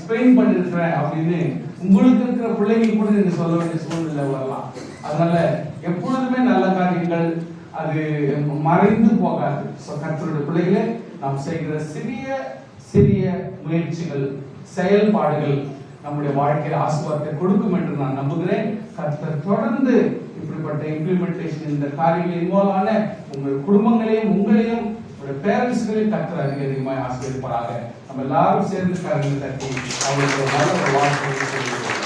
Explain பண்ணிருக்கிறேன் அப்படின்னு உங்களுக்கு இருக்கிற பிள்ளைங்களுக்கு கூட நீங்க சொல்ல வேண்டிய சூழ்நிலை வரலாம். அதனால எப்பொழுதுமே நல்ல காரியங்கள் அது மறைந்து போகாது. கர்த்தருடைய பிள்ளைகளே, நாம் செய்கிற சிறிய சிறிய முயற்சிகள், செயல்பாடுகள் நம்முடைய வாழ்க்கையில் ஆசீர்வாதத்தை கொடுக்கும் என்று நான் நம்புகிறேன். கர்த்தர் தொடர்ந்து இப்படிப்பட்ட இம்ப்ளிமெண்டேஷன், இந்த காரியங்களில் இன்வால்வ் ஆன உங்கள் குடும்பங்களையும் உங்களையும் உங்களுடைய பேரண்ட்ஸ்களையும் கர்த்தர் அதிகமாக ஆசீர்வதிப்பாராக. நம்ம எல்லாரும் சேர்ந்து காரியங்களை தட்டி அவங்களுக்கு ஒரு நல்ல ஒரு வாழ்க்கையை சொல்லுவோம்.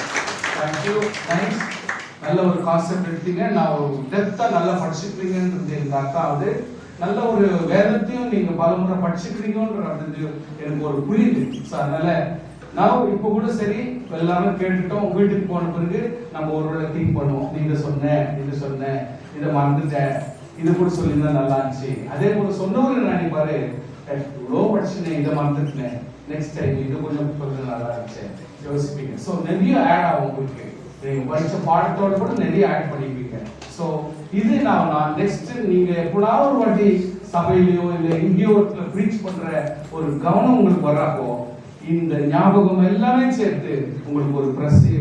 Thank you, thanks. நல்ல ஒரு கான்செப்ட் எடுத்தீங்க. நான் ஒரு டெப்தா நல்லா படிச்சுக்கிறீங்கன்றது எனக்கு அர்த்தம் ஆகுது. நல்ல ஒரு வேதத்தையும் நீங்க பலமுறை படிச்சுக்கிறீங்கன்றது எனக்கு ஒரு புரியுது. ஸோ அதனால நான் இப்போ கூட சரி எல்லாரும் கேட்டுட்டோம். வீட்டுக்கு போன பிறகு நம்ம ஒரு திங்க் பண்ணுவோம். நீங்க சொன்ன இதை மறந்துட்டேன், இது கூட சொல்லியிருந்தா நல்லா இருந்துச்சு. அதே போல சொன்னவங்க நான் பாரு இவ்வளோ படிச்சுனேன், இதை மறந்துட்டேன், நெக்ஸ்ட் டைம் இது கொஞ்சம் நல்லா இருந்துச்சு யோசிப்பீங்க. ஸோ நிறைய ஆட் ஆகும் உங்களுக்கு. நீங்க படிச்ச பாடத்தோட கூட நிறைய ஆட் பண்ணிப்பீங்க. ஸோ இது நான் நெக்ஸ்ட் நீங்க எப்படாவது ஒரு வாட்டி சபையிலையோ இல்லை எங்கேயோ ப்ரீச் பண்ற ஒரு கவனம் உங்களுக்கு வர்றாப்போ இந்த ஞாபகம் எல்லாமே சேர்த்து உங்களுக்கு ஒரு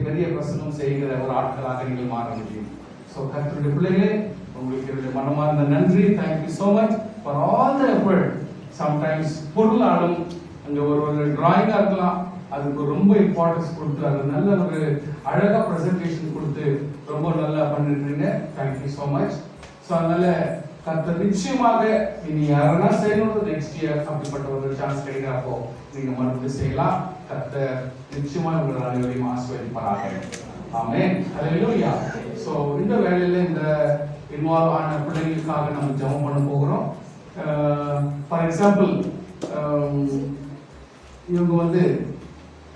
பெரிய பிரசனம் செய்கிற ஒரு ஆட்களாக நீங்கள் மாற முடியும். ஸோ கர்த்தருடைய பிள்ளைகளே, உங்களுக்கு என்னுடைய மனமார்ந்த நன்றி. Thank you so much for all the effort. Sometimes பொருளாலும் அங்கே ஒரு டிராயிங்கா இருக்கலாம், அதுக்கு ரொம்ப இம்பார்ட்டன்ஸ் கொடுத்து அது நல்ல ஒரு அழகா ப்ரெசன்டேஷன் கொடுத்து ரொம்ப நல்லா பண்ணிருக்கீங்க. Thank you so much. ஸோ அதனால கர்த்தர் நிச்சயமாக இனி யாரெல்லாம் செய்யணும் நெக்ஸ்ட் இயர் அப்படிப்பட்ட ஒரு சான்ஸ் கிடைக்கிறப்போ நீங்க மறுபடியும் செய்யலாம். கர்த்தர் நிச்சயமா உங்களை அனைவரையும் ஆசீர்வதிப்பாராக. ஆமென், ஹல்லேலூயா. ஸோ இந்த வேலையில இந்த இன்வால்வ் ஆன பிள்ளைகளுக்காக நம்ம ஜெபம் பண்ண போகிறோம். ஃபார் எக்ஸாம்பிள் இவங்க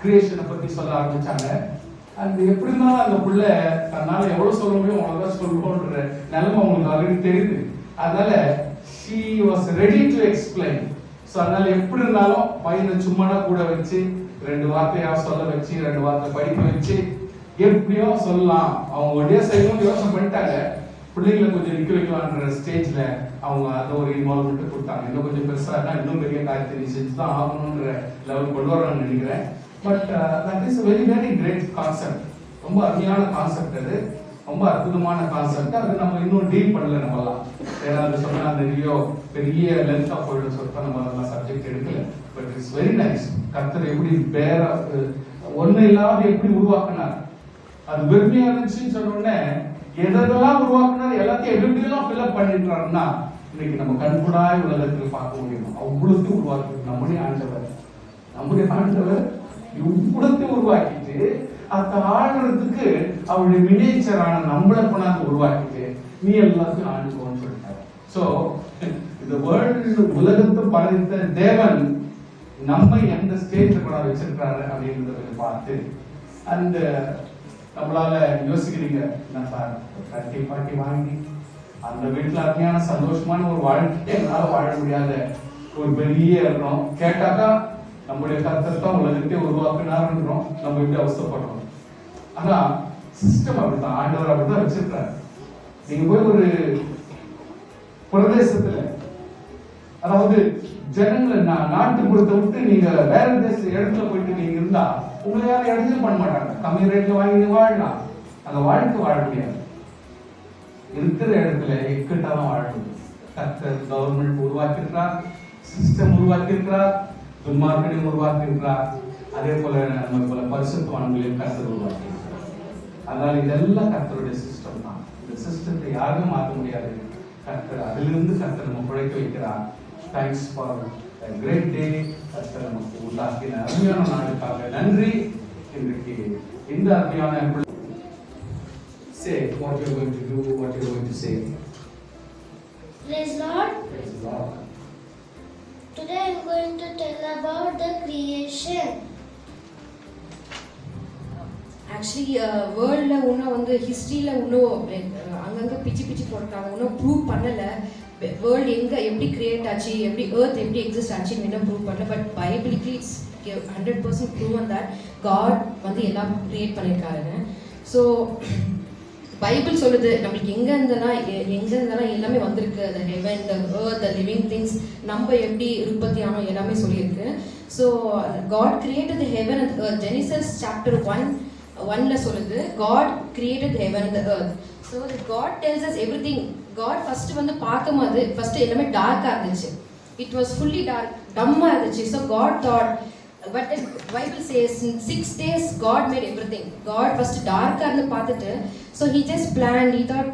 கிரியேஷனை பத்தி சொல்ல ஆரம்பிச்சாங்க. அது எப்படி இருந்தாலும் அந்த பிள்ளை தன்னால எவ்வளவு சொல்ல முடியும் அவ்வளவுதான் சொல்லுவோன்ற நிலைமை அவங்களுக்கு ஆல்ரெடி தெரியுது. அதனால she was ready to explain. So அதனால எப்படி இருந்தாலும் பையனை சும்மானா கூட வச்சு 2 வார்த்தையா சொல்ல வச்சு 2 வார்த்தை படிக்க வச்சு எப்படியோ சொல்லலாம். அவங்க ஒரே செய்யணும்னு யோசனை பண்ணிட்டாங்க. பிள்ளைங்களை கொஞ்சம் நிற்க வைக்கலான்ற ஸ்டேஜ்ல அவங்க அதை ஒரு இன்வால்வ்மெண்ட் கொடுத்தாங்க. இன்னும் கொஞ்சம் பெருசா இருந்தா இன்னும் பெரிய காரியத்தை நீ செஞ்சுதான் ஆகணும்ன்ற லெவல் கொண்டு வரணும்னு நினைக்கிறேன். But that is very very great concept. ரொம்ப அருமையான கான்செப்ட், அது ரொம்ப அற்புதமான கான்செப்ட். அது நம்ம இன்னும் டீல் பண்ணல. நம்மலாம் ஏதாவது சொன்னா நிறைய பெரிய லென்த்தா போயிடும் சொல்லிட்டு நம்ம அதெல்லாம் சப்ஜெக்ட் எடுக்கல. But it's very nice. கர்த்தர் எப்படி ஒண்ணு இல்லாத எப்படி உருவாக்குனார், அது வெறுமையா இருந்துச்சுன்னு சொன்ன உடனே எதெல்லாம் உருவாக்குனார் எல்லாத்தையும் எப்படியெல்லாம் ஃபில்அப் பண்ணிட்டாருன்னா இன்னைக்கு நம்ம கண்கூடாய் உலகத்தில் பார்க்க முடியும். அவ்வளோத்தையும் உருவாக்கு நம்முடைய ஆண்டவர் இவ்வளத்தை உருவாக்கிட்டு அதை ஆடுறதுக்கு அவருடைய மினியேச்சரான நம்மளை கொண்டாந்து உருவாக்கிட்டு நீ எல்லாத்தையும் ஆண்டுக்கோன்னு சொல்லிட்டாரு. ஸோ இந்த வேர்ல்டு உலகத்தை படைத்த தேவன் நம்ம எந்த ஸ்டேஜ்ல கூட வச்சிருக்காரு அப்படின்றத பார்த்து அந்த நம்மளால யோசிக்கிறீங்க என்ன சார் கட்டி பாட்டி வாங்கி அந்த வீட்டுல அருமையான சந்தோஷமான ஒரு வாழ்க்கை என்னால வாழ முடியாத ஒரு பெரிய இருக்கணும் கேட்டாக்கா நம்முடைய கர்த்தர் தான் உலகத்தை உருவாக்குனாருன்றோம். நம்ம இப்படி அவசரப்படுறோம். ஆனா சிஸ்டம் அப்படித்தான், ஆண்டவர் அப்படித்தான் வச்சிருக்காரு. நீங்க போய் ஒரு பிரதேசத்துல அதாவது ஜனங்களை நாட்டுப்புறத்தை விட்டு நீங்க வேற தேச இடத்துல போயிட்டு நீங்க இருந்தா உங்களை யாரும் இடைஞ்சல் பண்ண மாட்டாங்க. கம்மி ரேட்ல வாங்கி வாழலாம், அந்த வாழ்க்கை வாழ முடியாது. இருக்கிற இடத்துல எக்கிட்டாலும் வாழணும். கர்த்தர் கவர்மெண்ட் உருவாக்கியிருக்கிறார், சிஸ்டம் உருவாக்கியிருக்கிறார், துன்மார்க்கனையும் உருவாக்கியிருக்கிறார். அதே போல நம்ம போல பரிசுத்தவான்களையும் கர்த்தர் உருவாக்கியிருக்கிறார். அதனால இதெல்லாம் கர்த்தருடைய சிஸ்டம் தான். இந்த சிஸ்டத்தை யாரும் மாற்ற முடியாது. கர்த்தர் அதிலிருந்து கர்த்தர் நம்ம பிழைக்க வைக்கிறார். Thanks for great day. கர்த்தர் நமக்கு உண்டாக்கின அருமையான நாளுக்காக நன்றி. இன்றைக்கு இந்த அருமையான say what you are going to do, what you are going to say. Praise Lord. Praise the Lord. Today I am going to tell about the creation. Actually, வேர்ல்ட்ல இன்னும் ஹிஸ்டரியில இன்னும் அங்கங்க பிச்சு போட்டாங்க. இன்னும் ப்ரூவ் பண்ணல வேர்ல்ட் எப்படி கிரியேட் ஆச்சு, எப்படி எர்த் எப்படி எக்ஸிஸ்ட் ஆச்சுன்னு இன்னும் ப்ரூவ் பண்ணல. But biblically it's 100% proven that God எல்லாம் கிரியேட் பண்ணியிருக்காருங்க. ஸோ பைபிள் சொல்லுது நம்மளுக்கு எங்க இருந்தெல்லாம் எல்லாமே வந்திருக்கு. the heaven, the earth, the living things, நம்ம எப்படி உற்பத்தி ஆனோம் எல்லாமே சொல்லியிருக்கு. So God created the heaven and the earth. Genesis chapter 1 சொல்லுது God created the heaven and the earth. So God tells us everything. God first வந்து பார்க்கும்போது first எல்லாமே டார்க்கா இருந்துச்சு. It was fully dark, டம்மா இருந்துச்சு. So God thought, but the Bible says in 6 days God made everything. God first dark-ஆ இருந்து பார்த்துட்டு, so he just planned, he thought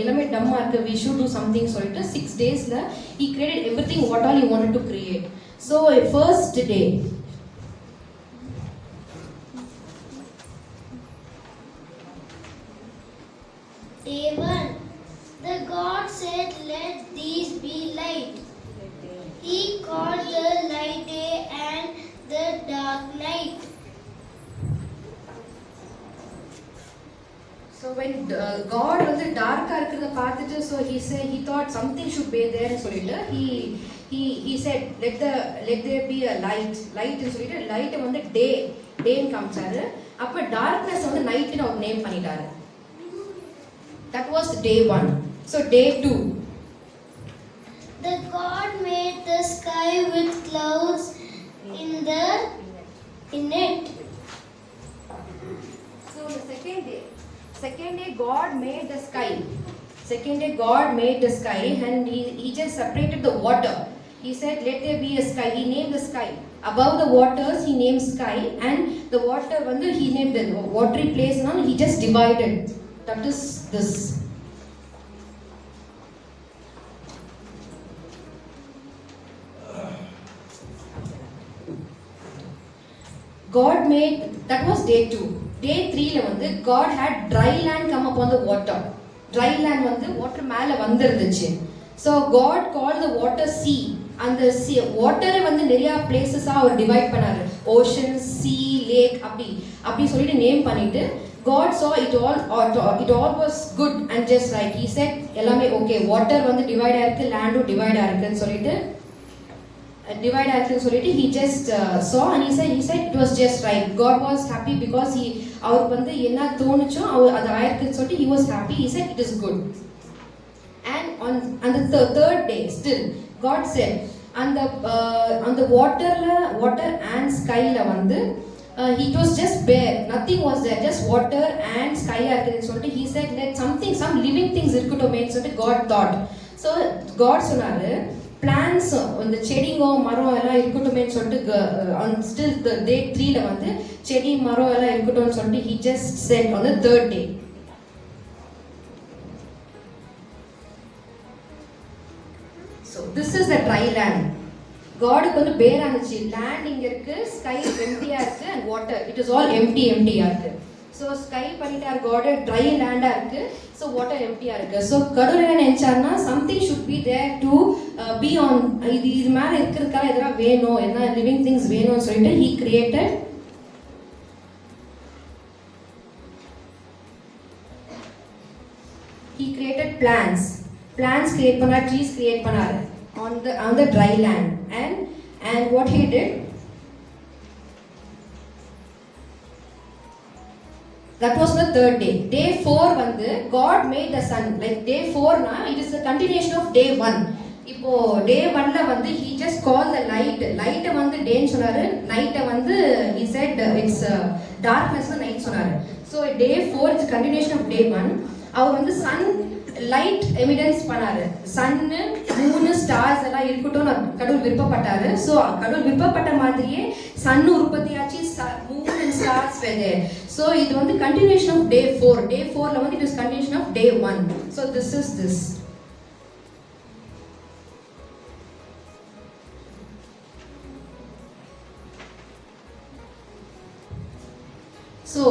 எல்லாமே டம்மா இருக்கு, we should do something சொல்லிட்டு 6 daysல he created everything what all he wanted to create. So first day, Day 1. The God said, "Let these be light." He called the light day and the dark night. so when God வந்து டார்க்கா இருக்கிறத பார்த்துட்டு, so he thought something should be there னு சொல்லிட்டு he said let there be a light னு சொல்லிட்டு light வந்து டே னு காமிச்சாரு. அப்ப டார்க்னஸ் வந்து நைட் னு ஒரு நேம் பண்ணிட்டாரு. That was day 1. So day 2. The God made the sky with clouds in it. So the second day God made the sky. Second day God made the sky and he just separated the water. He said let there be a sky. He named the sky. Above the waters he named sky, and the water வந்து he named the watery place now he just divided. That is this. God made, that was day 2. Day 3 ல வந்து God had dry land come upon the water. Dry land வந்து water மேல வந்திருந்துச்சு. So God called the water sea. அந்த sea water வந்து நிறைய places அவர் divide பண்ணாரு. Ocean, sea, lake அப்படி சொல்லிட்டு நேம் பண்ணிட்டு God saw it all was good and just right. He said எல்லாமே okay, water வந்து divide ஆயிருக்கு, landம் divide ஆயிருக்குன்னு சொல்லிட்டு he just saw and he said it was just right. God was happy because அவருக்கு வந்து என்ன தோணுச்சோ அது ஆயிருக்குன்னு சொல்லிட்டு he was happy. He said it is good. And on the third day still God said on the water and sky la வந்து it was just bare, nothing was there, just water and sky இருக்குன்னு சொல்லிட்டு he said let some living things இருக்கட்டுமே சொல்லிட்டு God thought. So God சொன்னாரு plants அந்த செடிங்கோ மரம் எல்லாம் இருக்கட்டுமே சொல்லிட்டு still the day 3 ல வந்து செடி மரம் எல்லாம் இருக்கட்டும்னு சொல்லிட்டு he just said on the third day. So this is the dry land. God க்கு வந்து bare ஆனச்சு, land இங்க இருக்கு, sky empty-ஆ இருக்கு and water it is all empty-ஆ இருக்கு. So sky பண்ணிட்டார் God, dry land-ஆ இருக்கு, so water empty-ஆ இருக்கு. So கடவுள் என்ன நினைச்சார்னா something should be there to be on, இது மேல இருக்கிறதுக்காக எதனா வேணும், என்ன living things வேணும்னு சொல்லிட்டு he created plants create பண்ணார், trees create பண்ணார் on the dry land and what he did, that was the third day. Day 4 வந்து God made the sun. Like day 4 na it is the continuation of day 1. இப்போ day 1 ல வந்து he just called the light வந்து day ன்னு சொன்னாரு, night வந்து he said it's darkness night சொன்னாரு. So day 4 is continuation of day 1. அவர் வந்து sun light evidence பண்ணாரு, sun moon stars எல்லாம் இருக்கட்டும் கடவுள் விருப்பப்பட்டாரு. So கடவுள் விருப்பப்பட்ட மாதிரியே sun உற்பத்தியாச்சு, moon and stars were there. So இது வந்து continuation of day 4. Day 4 ல வந்து it is continuation of day 1. So this is this. So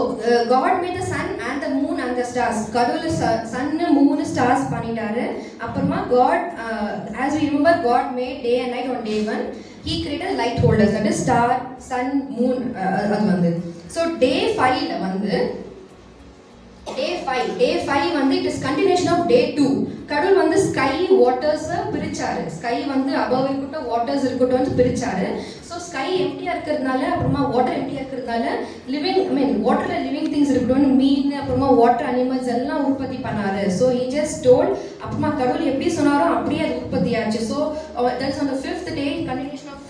God made the sun and the moon and the stars. கடவுள் sun moon stars பண்ணிட்டாரு. அப்புறமா God as we remember God made day and night on day 1. He created light holders, that is star, sun, moon அது வந்து. So day 5 ல வந்து டே 5 வந்து it is continuation of டே 2. கடவுள் வந்து ஸ்கை வாட்டர்ஸ் பிரிச்சாரு. ஸ்கை வந்து அபவ் இருக்கட்டும் வாட்டர்ஸ் இருக்கட்டும் வந்து பிரிச்சாரு. ஸோ ஸ்கை எம்டியா இருக்கிறதுனால அப்புறமா வாட்டர் எம்டியா இருக்கிறதுனால வாட்டர்ல லிவிங் திங்ஸ் இருக்கட்டும், மீன் அப்புறமா வாட்டர் அனிமல்ஸ் எல்லாம் உற்பத்தி பண்ணாரு. ஸோ he just told, அப்புறமா கடவுள் எப்படி சொன்னாரோ அப்படியே அது உற்பத்தி ஆச்சு. So that's on the 5th day continuation of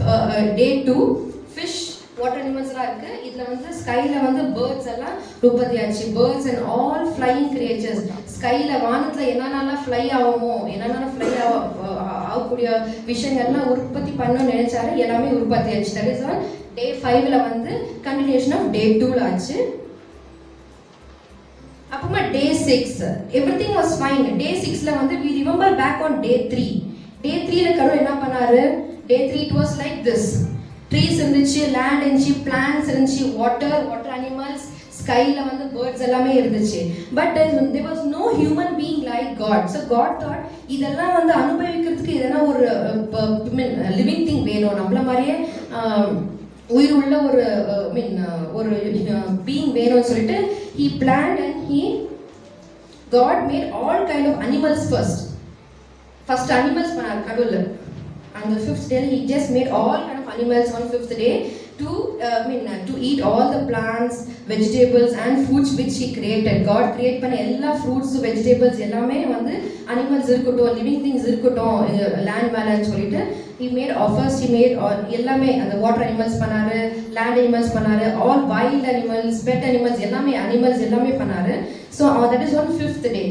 day 2 fish water அனிமல்ஸ்லாம் இருக்கு. இதுல வந்து ஸ்கைல வந்து பேர்ட்ஸ் எல்லாம் உற்பத்தி ஆச்சு. Birds and all flying creatures. ஸ்கைல வானத்துல என்னென்னலாம் ஃப்ளை ஆகுமோ, என்னென்னலாம் ஃப்ளை ஆகக்கூடிய விஷயங்கள்லாம் உற்பத்தி பண்ணணும்னு நினைச்சாரு, எல்லாமே உற்பத்தி ஆச்சு. தட் இஸ் ஆன் டே 5ல வந்து கண்டினியூஷன் ஆஃப் டே 2ல ஆச்சு. அப்புறமா டே 6 எவ்ரிதிங் வாஸ் ஃபைன். டே 6ல வந்து we remember back on day 3. டே 3ல கடவுள் என்ன பண்ணாரு? டே 3 it was like this. Trees இருந்துச்சு, லேண்ட் இருந்துச்சு, பிளான்ஸ் இருந்துச்சு, வாட்டர் அனிமல்ஸ், ஸ்கைல வந்து பேர்ட்ஸ் எல்லாமே இருந்துச்சு. But there was no human being like God. So God thought இதெல்லாம் வந்து அனுபவிக்கிறதுக்கு இதெல்லாம் ஒரு லிவிங் திங் வேணும், நம்மள மாதிரியே உயிர் உள்ள ஒரு பீயிங் வேணும்னு சொல்லிட்டு he planned and God made all kind of animals first animals பண்ணார் கடவுள். On the 5th day he just made all kind of animals on 5th day to eat all the plants, vegetables and fruits which he created. God create பண்ண எல்லா fruits, vegetables எல்லாமே வந்து animals இருக்கட்டும், living things இருக்கட்டும், land மேலன்னு சொல்லிட்டு he made first he made all எல்லாமே அந்த water animals பண்ணாரு, land animals பண்ணாரு, all wild animals, pet animals எல்லாமே பண்ணாரு. So that is on 5th day.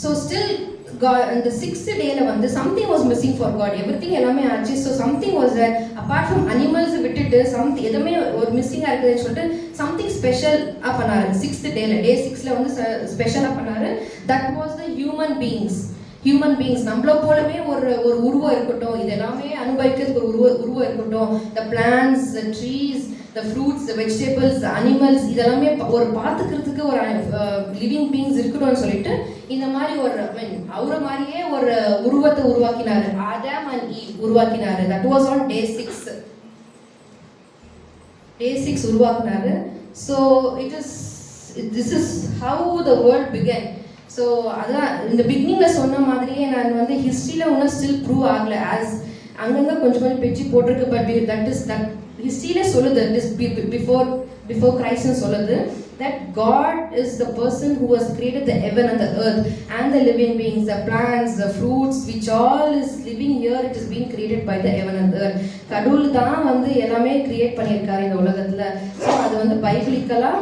So still God on the 6th day la வந்து something was missing for God. Everything எல்லாமே ஆச்சு. So something was there apart from animals விட்டுட்டு something எதுமே ஒரு மிஸ்ஸிங்கா இருக்குதுன்னு சொல்லிட்டு something special பண்ணாரு. 6th day ல day 6ல வந்து ஸ்பெஷலா பண்ணாரு. That was the human beings. நம்மள போலவே ஒரு உருவம் இருக்கட்டும், இதெல்லாமே அனுபவிக்கிறதுக்கு ஒரு உருவம் இருக்கட்டும். The plants, the trees, the fruits, the vegetables, the animals இதெல்லாமே ஒரு பாத்துக்கிறதுக்கு ஒரு லிவிங் பீயிங்ஸ் இருக்கணும்னு சொல்லிட்டு இந்த மாதிரி ஒரு அவர மாதிரியே ஒரு உருவத்தை உருவாக்கினாரு. ஆதாம் அண்ட் ஈவ் உருவாக்கினாரு. That was on day 6. Day 6 உருவாக்கினாரு. So this is how the world began. So அதான் இந்த பிகினிங்ல சொன்ன மாதிரியே நான் வந்து ஹிஸ்ட்ரியில ஒன்றும் ஸ்டில் ப்ரூவ் ஆகலை. ஆஸ் அங்கங்கே கொஞ்சம் பெச்சு போட்டிருக்கு. பட் தட் ஹிஸ்ட்ரியில சொல்லுது, பிஃபோர் கிரைஸ்ட்னு சொல்லுது that God is the person who has created the heaven and the earth and the living beings, the plants, the fruits, which all is living here. It is being created by the heaven and the earth. கடவுள் தான் வந்து எல்லாமே create பண்ணியிருக்காரு இந்த உலகத்துல. So அது வந்து பைபிளிக்கலா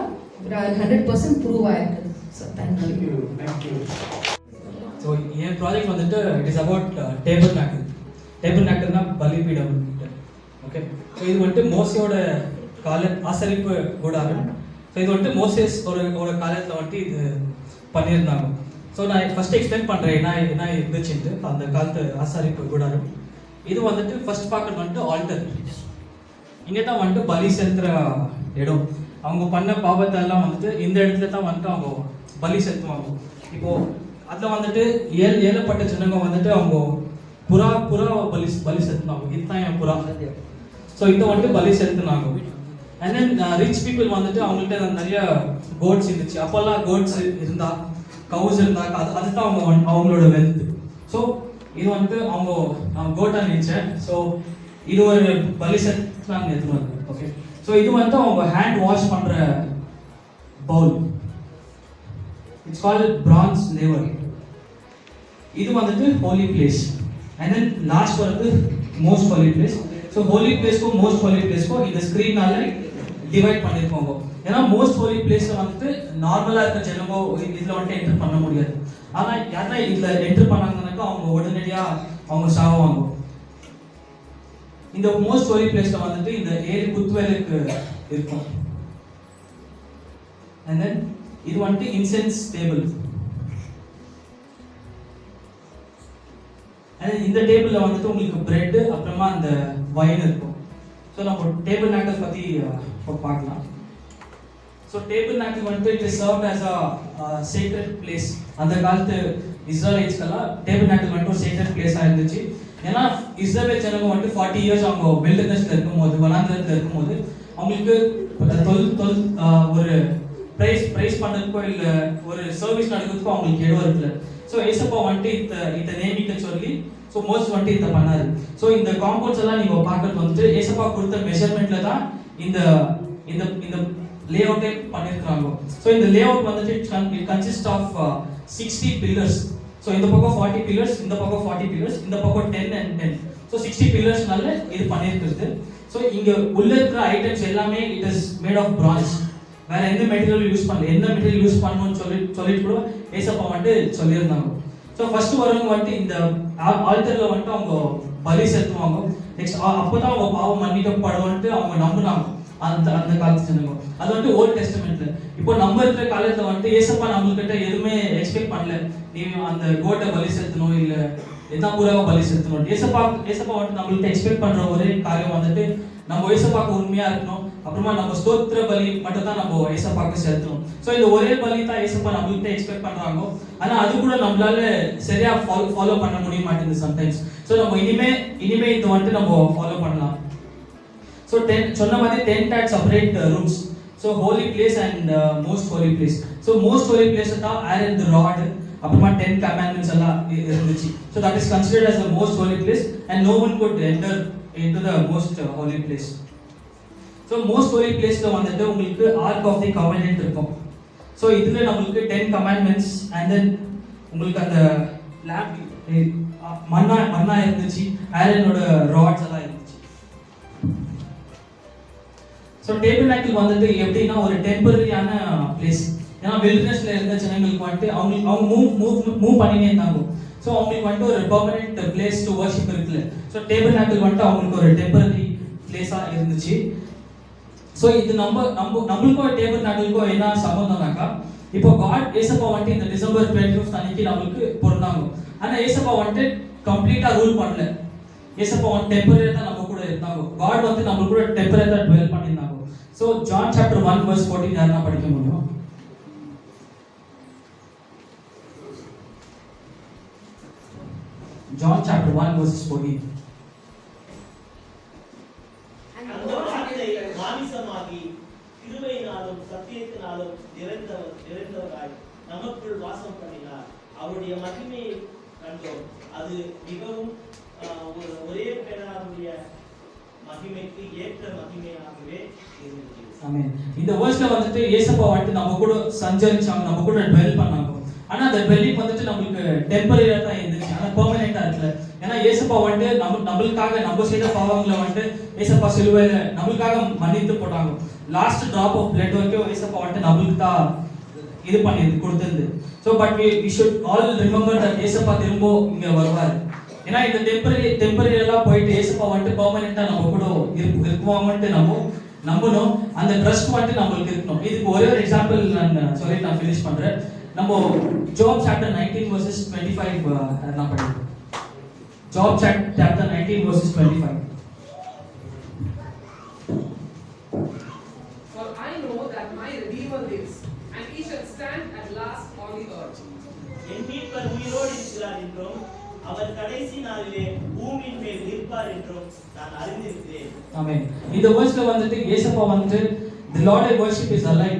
100% prove ஆயிருக்கு. So thank you. So in project வந்துட்டு it is about tabernacle பலிபீடம். ஓகே, ஸோ இது வந்துட்டு மோசையோட ஆசரிப்பு கூடாரம். ஸோ இது வந்துட்டு மோசேஸ் ஒரு காலத்தில் வந்துட்டு இது பண்ணியிருந்தாங்க. ஸோ நான் ஃபர்ஸ்ட் எக்ஸ்பிளைன் பண்ணுறேன் என்ன இருந்துச்சுட்டு அந்த காலத்து ஆசரிப்பு கூடாரம். இது வந்துட்டு ஃபர்ஸ்ட் பார்க்கறது வந்துட்டு ஆல்டர். இங்கே தான் வந்துட்டு பலி செலுத்துகிற இடம். அவங்க பண்ண பாவத்தெல்லாம் வந்துட்டு இந்த இடத்துல தான் வந்துட்டு அவங்க பலி செலுத்துவாங்க. இப்போ அதில் வந்துட்டு ஏழப்பட்ட ஜனங்க வந்துட்டு அவங்க புறா பலி செலுத்தினாங்க. இதுதான் என் புறா. ஸோ இதை வந்துட்டு பலி செலுத்தினாங்க. அண்ட் தென் ரிச் பீப்புள் வந்துட்டு அவங்கள்ட்ட நிறைய கோட்ஸ் இருந்துச்சு. அப்போல்லாம் கோட்ஸ் இருந்தா, கவுஸ் இருந்தா, அதுதான் அவங்களோட வெல்த். ஸோ இது வந்துட்டு அவங்க கோட்டாக நினைச்சேன். ஸோ இது ஒரு பலி செலுத்தினாங்க எடுத்துன்னு. ஓகே, ஸோ இது வந்துட்டு அவங்க ஹேண்ட் வாஷ் பண்ணுற bowl. It's called bronze laver. இது வந்துட்டு holy place. And then last வந்து most holy place. So holy பிளேஸ்க்கும் மோஸ்ட் ஹோலி பிளேஸ்க்கும் இந்த ஸ்க்ரீனால டிவைட் பண்ணியிருக்கோங்க. ஏன்னா மோஸ்ட் ஹோலி பிளேஸில் வந்துட்டு நார்மலாக இருக்க ஜனமோ இதில் வந்துட்டு என்டர் பண்ண முடியாது. ஆனால் யாருன்னா இதில் என்டர் பண்ணாங்கன்னாக்கா அவங்க உடனடியாக அவங்க சாவாங்க. இந்த மோஸ்ட் ஹோலி பிளேஸில் வந்துட்டு இந்த 7 குத்துவேலுக்கு இருக்கும். அண்ட் தென் இது வந்துட்டு இன்சென்ஸ் டேபிள். இந்த டேபிளில் வந்துட்டு உங்களுக்கு பிரெட் அப்புறமா அந்த வைன் இருக்கும். ஸோ நம்ம டேபிள் நாக்கல் பற்றி பார்க்கலாம். ஸோ டேபிள் நாக்கல் வந்துட்டு it is served as a secret place. அந்த காலத்து இஸ்ரேலைட்ஸ்க்கெல்லாம் டேபிள் நாக்கல் வந்துட்டு ஒரு சீக்ரெட் பிளேஸாக இருந்துச்சு. ஏன்னா இஸ்ரேல் ஜனங்க வந்துட்டு 40 இயர்ஸ் அவங்க வில்டர்னஸ்ல இருக்கும்போது, வனாந்திரத்தில் இருக்கும்போது அவங்களுக்கு ஒரு பிரைஸ் பண்ணுறதுக்கோ இல்லை ஒரு சர்வீஸ் நடக்கிறதுக்கோ அவங்களுக்கு இடம் இருக்குல்ல. ஸோ ஏசப்பா வந்துட்டு இந்த நேமிக்க சொல்லி ஸோ மோஸ்ட் வந்துட்டு இதை பண்ணாரு. ஸோ இந்த காம்பவுண்ட்ஸ் எல்லாம் நீங்கள் பார்க்கறது வந்துட்டு ஏசப்பா கொடுத்த மெஷர்மெண்ட்ல தான் இந்த இந்த இந்த லே அவுட்டே பண்ணியிருக்கிறாங்க. ஸோ இந்த லே அவுட் வந்துட்டு it consist of 60 pillars. So இந்த பக்கம் 40 பில்லர்ஸ், இந்த பக்கம் 40 பில்லர்ஸ், இந்த பக்கம் 10 and 10. ஸோ 60 பில்லர்ஸ்னால இது பண்ணியிருக்கிறது. ஸோ இங்கே உள்ள இருக்கிற ஐட்டம்ஸ் எல்லாமே it is made of bronze. வேற எந்த மெட்டீரியல் யூஸ் பண்ணல, என்ன மெட்டீரியல் யூஸ் பண்ணணும்னு சொல்லிட்டு கூட ஏசப்பா வந்துட்டு சொல்லியிருந்தாங்க. ஸோ ஃபர்ஸ்ட் வரவங்க வந்துட்டு இந்த ஆல்டர்ல வந்துட்டு அவங்க பலி செலுத்துவாங்க. நெக்ஸ்ட் அப்போதான் அவங்க பாவம் மன்னிக்கப்படுவோன்ட்டு அவங்க நம்புனாங்க அந்த காலத்து ஜனங்க. அது வந்துட்டு ஓல்ட் டெஸ்டமெண்ட்ல. இப்போ நம்ம இருக்கிற காலத்துல வந்துட்டு ஏசப்பா நம்மகிட்ட எதுவுமே எக்ஸ்பெக்ட் பண்ணல, நீ அந்த கோட்டை பலி செலுத்தணும் இல்ல என்ன பூராவை பலி செலுத்தணும். ஏசப்பா வந்துட்டு நம்மள்கிட்ட எக்ஸ்பெக்ட் பண்ற ஒரே காரியம் வந்துட்டு நம்ம ஏசப்பாக்கு உண்மையா இருக்கணும், அப்புறமா நம்ம ஸ்தோத்திர பலி மட்டும் தான் நம்ம ஏசப்பாக்கு செலுத்தணும். ஸோ இந்த ஒரே பலி தான் ஏசப்பா நம்மள்கிட்ட எக்ஸ்பெக்ட் பண்றாங்க. ஆனா அது கூட நம்மளால சரியா ஃபாலோ பண்ண முடிய மாட்டேங்குது சம்டைம்ஸ். ஸோ நம்ம இனிமே இது வந்துட்டு நம்ம ஃபாலோ பண்ணலாம். ஸோ சொன்ன மாதிரி 10 had separate rooms. So Holi place and most holy place. So most holy place தான் Aaron the rod, அப்புறமா 10 commandments எல்லாம் இருந்துச்சு. So that is considered as the most holy place and no one could enter into the most holy place. So most Holi பிளேஸ்ல வந்துட்டு உங்களுக்கு arc of the கவெனன்ட் இருக்கும். So இதுல நம்மளுக்கு 10 commandments and then உங்களுக்கு அந்த லேம்ப் மன்னா இருந்துச்சு, ஆரோனோட ராட்ஸ் எல்லாம் இருந்துச்சு. ஸோ டேபிள்நாக்கிள் வந்துட்டு எப்படின்னா ஒரு டெம்பரரியான பிளேஸ். ஏன்னா வில்டர்னஸ்ல இருந்த ஜனங்களுக்கு வந்துட்டு அவங்க மூவ் பண்ணினே இருந்தாங்க. ஸோ அவங்களுக்கு வந்துட்டு ஒரு பெர்மனன்ட் பிளேஸ் டு வர்ஷிப் இருக்குல்ல. ஸோ டேபிள்நாக்கிள் வந்துட்டு அவங்களுக்கு ஒரு டெம்பரரி பிளேஸாக இருந்துச்சு. ஸோ இது நம்மளுக்கும் டேபிள்நாக்கிளுக்கும் என்ன சம்பந்தம்னாக்கா, இப்போ காட் ஏசப்பா வந்துட்டு இந்த டிசம்பர் 25 அன்னைக்கு நம்மளுக்கு பிறந்தாங்க. ஆனால் ஏசப்பா வந்துட்டு கம்ப்ளீட்டாக ரூல் பண்ணல. ஏசப்பா வந்து டெம்பரரியா தான் நம்ம கூட இருந்தாங்க. காட் வந்து நம்ம கூட டெம்பரரியா தான் டுவெல் பண்ணியிருந்தாங்க. ஸோ ஜான் சாப்டர் 1 verse 14 யாருன்னா படிக்க முடியும்? John chapter 1 verses 14. அந்த வார்த்தை மாமிசமாகி கிருபையினாலும் சத்தியத்தினாலும் நிறைந்தவராய் நமக்குள் வாசம் பண்ணினார். அவருடைய மகிமையை கண்டோம். அது மிகவும் ஒரே பேராருடைய மகிமைக்கு ஏற்ற மகிமையாகவே இருந்துச்சு. ஆமென். இந்த வேர்ஸ்ல வந்துட்டு இயேசுப்பா வந்துட்டு நம்ம கூட சஞ்சரிச்சாங்க, நம்ம கூட ட்வெல் பண்ணாங்க. ஆனா அந்த ட்வெல்லிங் வந்துட்டு நமக்கு டெம்பரரியா தான் இருந்துச்சு, ஆனா பெர்மனன்ட்டா இருக்கல. ஏன்னா இயேசுப்பா வந்துட்டு நம்மளுக்காக நம்ம செய்த பாவங்களை வந்துட்டு இயேசுப்பா சிலுவையில நம்மளுக்காக மன்னித்து போட்டாங்க. லாஸ்ட் டிராப் ஆஃப் பிளட் வரைக்கும் இயேசுப்பா வந்துட்டு நம்மளுக்கு தான் இது பண்ணி கொடுத்தது. So but we should all remember that இயேசுப்பா திரும்ப இங்க வருவார். ஏன்னா இந்த டெம்பரரி எல்லாம் போயிட்டு இயேசுப்பா வந்துட்டு பெர்மனன்ட்டா நம்ம கூட இருக்குவாங்கன்ட்டு நம்பணும். அந்த ட்ரஸ்ட் வந்துட்டு நம்மளுக்கு இருக்கணும். இதுக்கு ஒரே ஒரு எக்ஸாம்பிள் நான் சொல்லிட்டு நான் ஃபினிஷ் பண்றேன். நம்ம ஜாப் சாப்டர் 19 verses 25 நான் படிக்கிறேன். Job chapter 19 verses 25. For I know that my Redeemer lives, and he shall stand at last on the earth. என் மீட்பர் உயிரோடு இருக்கிறார் என்றும் அவர் கடைசி நாளிலே பூமியின் மேல் நிற்பார் என்றும் நான் அறிந்திருக்கிறேன். ஆமென். இந்த வேர்ஸ்ல வந்துட்டு இயேசுப்பா வந்துட்டு the Lord I worship is alive.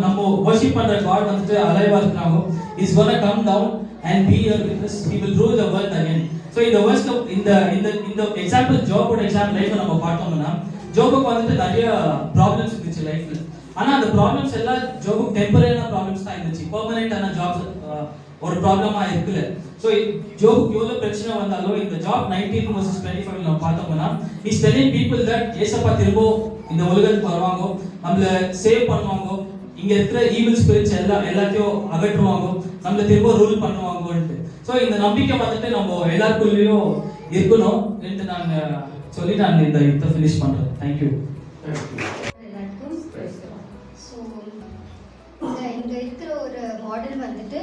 நம்ம worship பண்ற God வந்துட்டு alive ஆ இருக்காங்க. He's going to come down and be here with us. He will rule the world again. So இந்த வேர்ஸ்ல இந்த எக்ஸாம்பிள் ஜாபோட எக்ஸாம்பிள் லைஃப்ல நம்ம பார்த்தோம்னா, ஜோபுக்கு வந்துட்டு நிறைய ப்ராப்ளம்ஸ் இருந்துச்சு லைஃப்ல. ஆனா அந்த ப்ராப்ளம்ஸ் எல்லாம் ஜோபுக்கு டெம்பரரியான ப்ராப்ளம்ஸ் தான் இருந்துச்சு, பெர்மனன்ட்டான ஜாப்ஸ் ஒரு ப்ராப்ளமா இருக்குல்ல. ஸோ ஜோபுக்கு எவ்வளவு பிரச்சனை வந்தாலும் இந்த ஜாப் 19 verses 25 நம்ம பார்த்தோம்னா இஸ் டெல்லிங் பீப்புள் தட் இயேசுப்பா திரும்ப இந்த உலகத்துக்கு வருவாங்க, நம்மள சேவ் பண்ணுவாங்க, இங்க இருக்கிற ஈவில் ஸ்பிரிட்ஸ் எல்லாத்தையும் அகற்றுவாங்க, நம்மள திரும்ப ரூல் பண்ணுவாங்கன்ட்டு. ஸோ இந்த நம்பிக்கை வந்துட்டு நம்ம எல்லாருக்குள்ளேயும் இருக்கணும் என்று நான் சொல்லி நான் இந்த இதை ஃபினிஷ் பண்றேன். தேங்க்யூ. ஸோ இங்கே இருக்கிற ஒரு மாடல் வந்துட்டு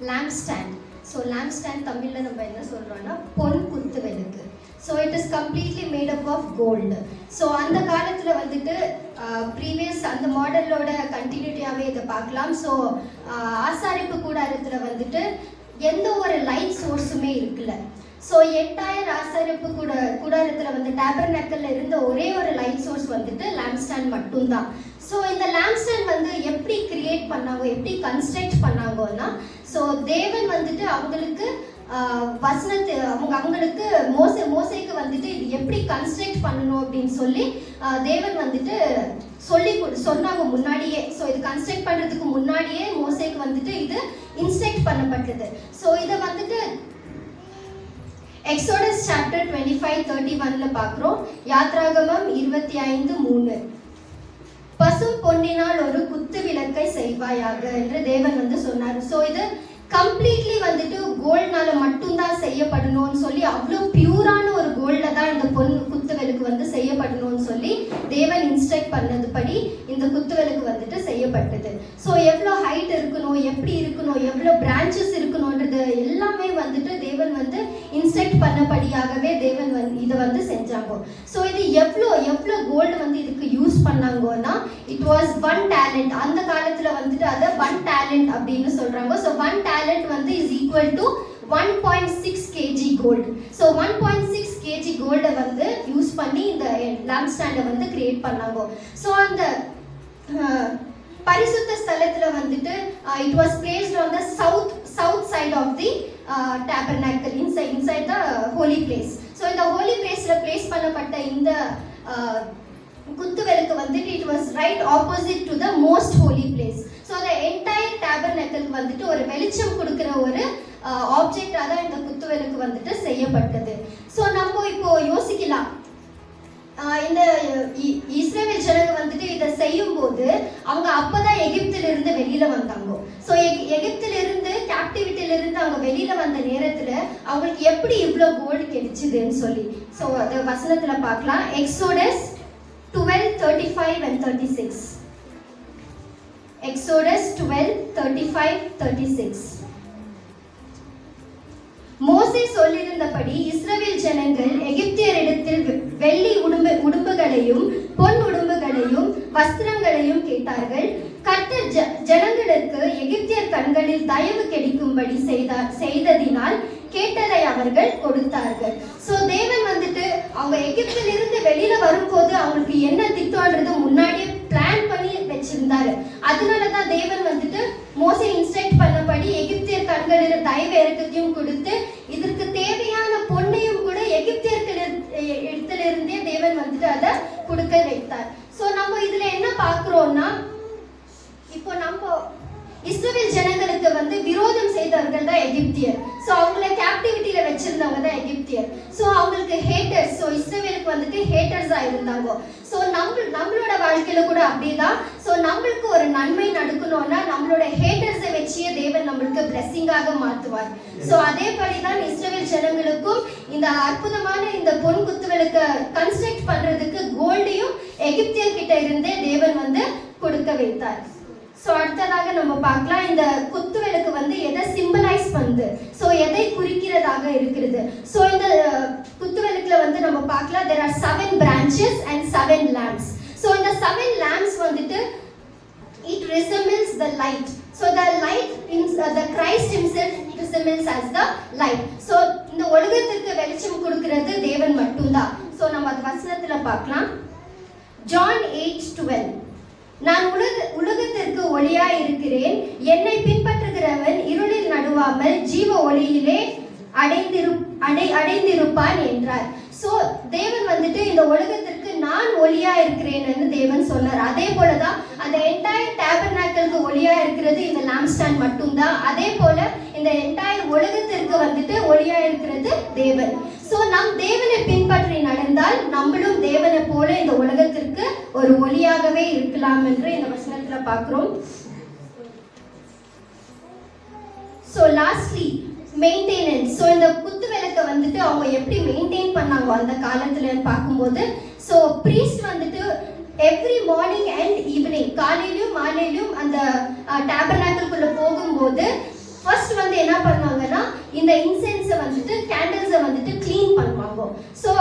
lamp stand. So lamp stand தமிழில் நம்ம என்ன சொல்கிறோன்னா பொன் குத்து விளக்கு. So it is completely made up of gold. So அந்த காலத்தில் வந்துட்டு ப்ரீவியஸ் அந்த மாடலோட கண்டினியூட்டியாகவே இதை பார்க்கலாம். ஸோ ஆசாரிப்பு கூடாரத்தில் வந்துட்டு எந்த ஒரு லைட் சோர்ஸுமே இருக்குல்ல. ஸோ என்டையர் ஆசரிப்பு கூடாரத்தில் வந்து டேபர்நாக்கல்ல இருந்த ஒரே ஒரு லைட் சோர்ஸ் வந்துட்டு லேம்ப் ஸ்டாண்ட் மட்டும்தான். ஸோ இந்த லேம்ப் ஸ்டாண்ட் வந்து எப்படி கிரியேட் பண்ணாங்க, எப்படி கன்ஸ்ட்ரக்ட் பண்ணாங்கன்னா, ஸோ தேவன் வந்துட்டு அவங்களுக்கு வசனத்தை அவங்களுக்கு மோசேக்கு வந்துட்டு இது எப்படி கன்ஸ்ட்ரக்ட் பண்ணணும் அப்படின்னு சொல்லி தேவன் வந்துட்டு சொன்னாங்க முன்னாடியே. ஸோ இது கன்ஸ்ட்ரக்ட் பண்ணுறதுக்கு முன்னாடியே மோசேக்கு வந்துட்டு இது இன்ஸ்ட்ரக்ட் பண்ணப்பட்டது. ஸோ இதை வந்துட்டு எக்ஸோடஸ் சாப்டர் 25:31ல பார்க்குறோம். யாத்ராகமம் 25:3 பசும் பொன்னினால் ஒரு குத்து விளக்கை செய்வாயாக என்று தேவன் வந்து சொன்னார். ஸோ இது கம்ப்ளீட்லி வந்துட்டு கோல்ட்னால மட்டும்தான் செய்யப்படணும்னு சொல்லி, அவ்வளோ பியூரான ஒரு கோல்டில் தான் இந்த குத்துவிளக்கு வந்து செய்யப்படணும்னு சொல்லி தேவன் இன்ஸ்ட்ரக்ட் பண்ணதுபடி இந்த குத்துவிளக்கு வந்துட்டு செய்யப்பட்டது. ஸோ எவ்வளோ ஹைட் இருக்கணும், எப்படி இருக்கணும், எவ்வளோ பிரான்ச்சஸ் இருக்கணும்ன்றது எல்லாமே வந்துட்டு தேவன் வந்து இன்ஸ்ட்ரக்ட் பண்ணபடியாகவே தேவன் இதை வந்து செஞ்சாங்க. ஸோ இது எவ்வளோ கோல்டு வந்து இதுக்கு யூஸ் பண்ணாங்கன்னா, இட் வாஸ் 1 talent. அந்த காலத்தில் வந்துட்டு அதை 1 talent அப்படின்னு சொல்கிறாங்க. ஸோ 1 talent வந்து is equal to 1.6 kg gold. So 1.6 kg gold வந்து யூஸ் பண்ணி இந்த lamp stand வந்து கிரியேட் பண்ணாங்க. ஸோ அந்த பரிசுத்த ஸ்தலத்துல வந்துட்டு it was placed on the south side of the tabernacle inside the holy place. So இந்த holy placeல place பண்ணப்பட்ட இந்த குத்துவிளக்கு வந்துட்டு it was right opposite to the most holy place. So the entire tabernacle வந்துட்டு ஒரு வெளிச்சம் கொடுக்கிற ஒரு ஆப்ஜெக்டா தான் இந்த குத்துவிளக்கு வந்துட்டு செய்யப்பட்டது. ஸோ நம்ம இப்போ யோசிக்கலாம், இந்த இஸ்ரவேல் ஜனங்க வந்துட்டு இதை செய்யும் போது அவங்க அப்பதான் எகிப்திலிருந்து வெளியில வந்தாங்க. ஸோ எகிப்திலிருந்து கேப்டிவிட்டியிலிருந்து அவங்க வெளியில வந்த நேரத்துல அவங்களுக்கு எப்படி இவ்வளோ கோல்டு கிடைச்சதுன்னு சொல்லி ஸோ அந்த வசனத்துல பார்க்கலாம். Exodus 12:35 and 36. Exodus 12:35-36. மோசே சொல்லியிருந்தபடி இஸ்ரவேல் ஜனங்கள் எகிப்தியரிடத்தில் வெள்ளி உடும்புகளையும் பொன் உடும்புகளையும் வஸ்திரங்களையும் கேட்டார்கள். கர்த்தர் ஜனங்களுக்கு எகிப்தியர் கண்களில் தயவு கிடைக்கும்படி செய்ததினால் கேட்டதை அவர்கள் கொடுத்தார்கள். ஸோ தேவன் வந்துட்டு அவங்க எகிப்திலிருந்து வெளியில வரும்போது அவங்களுக்கு என்ன திட்டம்ன்றது முன்னாடியே பிளான் பண்ணி வச்சிருந்தாரு. அதனாலதான் தேவன் வந்துட்டு மோசே இன்ஸ்ட்ரக்ட் பண்ணபடி எகிப்தியர் கண்களில் தயவு இறக்கத்தையும் கொடுத்து இதற்கு தேவையான பொண்ணையும் கூட எகிப்தியர்களிடத்திலிருந்தே தேவன் வந்துட்டு அதை கொடுக்க வைத்தார். ஸோ நம்ம இதுல என்ன பார்க்கிறோம்னா, இப்போ நம்ம இஸ்ரவேல் ஜனங்களுக்கு வந்து விரோதம் செய்தவர்கள் தான் எகிப்தியர். ஸோ அவங்கள கேப்டிவிட்டியில வச்சிருந்தவங்க தான் எகிப்தியர். ஸோ அவங்களுக்கு ஹேட்டர்ஸ், ஸோ இஸ்ரவேலுக்கு வந்துட்டு ஹேட்டர்ஸா இருந்தாங்க. ஸோ நம்மளோட வாழ்க்கையில கூட அப்படிதான். ஸோ நம்மளுக்கு ஒரு நன்மை நடக்கணும்னா நம்மளோட ஹேட்டர்ஸை வச்சியே தேவன் நம்மளுக்கு பிளெஸிங்காக மாற்றுவார். ஸோ அதேபடிதான் இஸ்ரவேல் ஜனங்களுக்கும் இந்த அற்புதமான இந்த பொன் குத்துவிளக்க கன்ஸ்ட்ரக்ட் பண்றதுக்கு கோல்டையும் எகிப்தியர் கிட்ட இருந்தே தேவன் வந்து கொடுக்க வைத்தார். ஸோ அடுத்ததாக நம்ம பார்க்கலாம், இந்த குத்துவிளக்கு வந்து எதை சிம்பலைஸ் பண்ணுது, ஸோ எதை குறிக்கிறதாக இருக்கிறது. ஸோ இந்த குத்துவிளக்குல வந்து நம்ம பார்க்கலாம், there are 7 branches and 7 lamps. So இந்த 7 lamps வந்துட்டு it resembles the light. So the light in the Christ himself resembles as the light. So இந்த உலகத்திற்கு வெளிச்சம் கொடுக்கிறது தேவன் மட்டும்தான். ஸோ நம்ம அந்த வசனத்துல பார்க்கலாம். John 8:12. நான் உலகத்திற்கு ஒளியாய் இருக்கிறேன், என்னை பின்பற்றுகிறவன் இருளில் நடுவாமல் ஜீவ ஒளியிலே அடைந்திருப்பான் என்றார். ஸோ தேவன் வந்துட்டு இந்த உலகத்திற்கு நான் ஒளியா இருக்கிறேன்னு தேவன் சொன்னார். அதே போலதான் அந்த என்டையர் டேபர்நாக்கலுக்கு ஒளியா இருக்கிறது இந்த லாம்ப் ஸ்டாண்ட் மட்டும்தான். அதே போல இந்த என்டையர் உலகத்திற்கு வந்துட்டு ஒளியா இருக்கிறது தேவன். ஸோ நம் தேவனை பின்பற்றி நடந்தால் நம்மளும் தேவனை போல இந்த உலகத்திற்கு ஒரு ஒளியாகவே இருக்கலாம் என்று இந்த வசனத்துல பார்க்கிறோம். So lastly maintenance. ஸோ இந்த குத்து விளக்கை வந்துட்டு அவங்க எப்படி மெயின்டைன் பண்ணாங்க அந்த காலத்துல பார்க்கும்போது, ஸோ ப்ரீஸ்ட் வந்துட்டு எவ்ரி மார்னிங் அண்ட் ஈவினிங், காலையிலும் மாலையிலும் அந்த டேபர்நாக்கலுக்குள்ள போகும்போது ஃபர்ஸ்ட் வந்து என்ன பண்ணுவாங்கன்னா இந்த இன்சென்ஸை வந்துட்டு கேண்டில்ஸை வந்துட்டு க்ளீன் பண்ணுவாங்க. ஸோ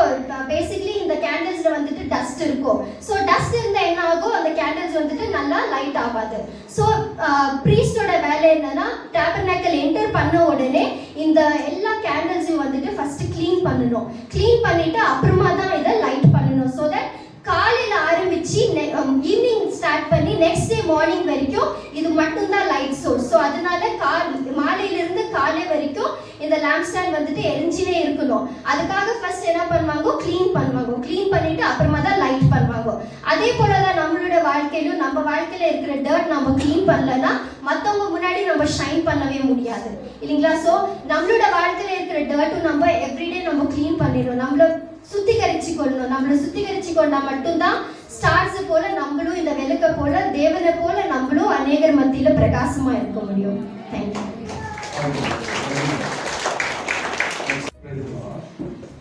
பேசிக்லி இந்த கேண்டில்ஸில் வந்துட்டு டஸ்ட் இருக்கும். ஸோ டஸ்ட் இருந்தால் என்ன ஆகும், அந்த கேண்டில்ஸ் வந்துட்டு நல்லா லைட் ஆகாது. ஸோ ப்ரீஸ்டோட வேலை என்னன்னா, டேபர்னாக்கல் என்டர் பண்ண உடனே இந்த எல்லா கேண்டில்ஸையும் வந்துட்டு ஃபர்ஸ்ட் க்ளீன் பண்ணணும். க்ளீன் பண்ணிட்டு அப்புறமா தான் இதை லைட் பண்ணணும். ஸோ தட் காலையில் ஆரம்பிச்சு ஈவினிங் ஸ்டார்ட் பண்ணி நெக்ஸ்ட் டே மார்னிங் வரைக்கும் இது மட்டும்தான் லைட் சோர்ஸ். ஸோ அதனால மாலையிலிருந்து காலை வரைக்கும் இந்த லேம்ப் ஸ்டாண்ட் வந்துட்டு எரிஞ்சினே இருக்கணும். அதுக்காக ஃபர்ஸ்ட் என்ன பண்ணுவாங்க, க்ளீன் பண்ணுவாங்க. க்ளீன் பண்ணிட்டு அப்புறமா தான் லைட் பண்ணுவாங்க. அதே போல தான் நம்மளோட வாழ்க்கையிலும், நம்ம வாழ்க்கையில இருக்கிற டர்ட் நம்ம க்ளீன் பண்ணலன்னா மற்றவங்க முன்னாடி நம்ம ஷைன் பண்ணவே முடியாது இல்லைங்களா? ஸோ நம்மளோட வாழ்க்கையில இருக்கிற டர்ட்டும் நம்ம எவ்ரிடே நம்ம க்ளீன் பண்ணிடணும். நம்மளை சுத்திகரிச்சு கொள்ளணும். நம்மளை சுத்திகரிச்சு கொண்டா மட்டும்தான் ஸ்டார்ஸ் போல நம்மளும், இந்த விளக்க போல, தேவனை போல நம்மளும் அநேகர் மத்தியில பிரகாசமா இருக்க முடியும். தேங்க்யூ.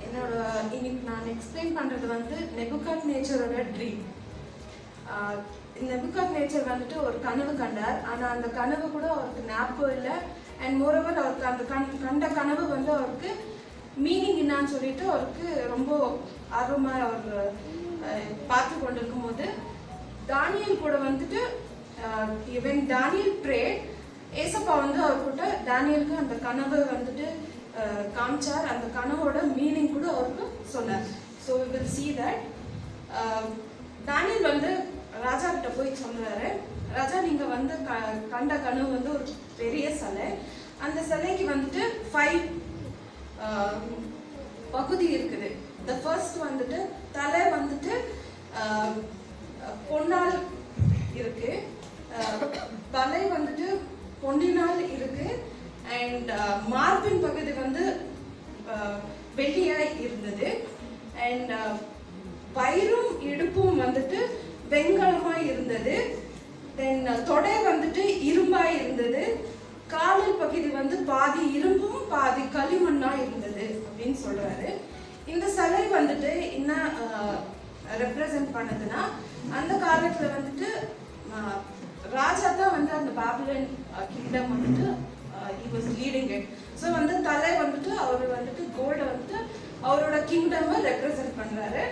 என்னோட இன்னைக்கு நான் எக்ஸ்பிளைன் பண்றது வந்து நெபுகாத் நேச்சரோட ட்ரீம். நெபுகாத் நேச்சர் வந்துட்டு ஒரு கனவு கண்டார். ஆனால் அந்த கனவு கூட அவருக்கு ஞாபகம் இல்லை. அண்ட் மோரோவர் அவருக்கு அந்த கண்ட கனவு வந்து அவருக்கு மீனிங் என்னான்னு சொல்லிட்டு அவருக்கு ரொம்ப ஆர்வமாக அவர் பார்த்து கொண்டு இருக்கும்போது தானியல் கூட வந்துட்டு இவன் தானியல் ப்ரேட், ஏசப்பா வந்து அவர்கிட்ட தானியலுக்கு அந்த கனவு வந்துட்டு காமிச்சார். அந்த கனவோட மீனிங் கூட அவருக்கு சொன்னார். So we will see that Daniel வந்து ராஜா கிட்ட போய் சொல்றாரு, ராஜா நீங்க வந்து கண்ட கனவு வந்து ஒரு பெரிய சிலை, அந்த சிலைக்கு வந்துட்டு 5 பகுதி இருக்குது. த ஃபர்ஸ்ட் வந்துட்டு தலை வந்துட்டு பொன்னால் இருக்கு, தலை வந்துட்டு பொன்னினால் இருக்கு, அண்ட் மார்பின் பகுதி வந்து வெள்ளியாய் இருந்தது, அண்ட் வயிறும் இடுப்பும் வந்துட்டு வெண்கலமாய் இருந்தது, தென் தொடை வந்துட்டு இரும்பாய் இருந்தது, காலில் பகுதி வந்து பாதி இரும்பும் பாதி களிமண்ணா இருந்தது அப்படின்னு சொல்றாரு. இந்த சிலை வந்துட்டு என்ன ரெப்ரசன்ட் பண்ணுதுன்னா, அந்த காலத்துல வந்துட்டு ராஜா தான் வந்து அந்த பாபிலோன் கிங்டம் வந்துட்டு he was leading it. So வந்து தலை வந்துட்டு அவர் வந்துட்டு கோல்டை வந்துட்டு அவரோட கிங்டமை ரெப்ரசன்ட் பண்றாரு.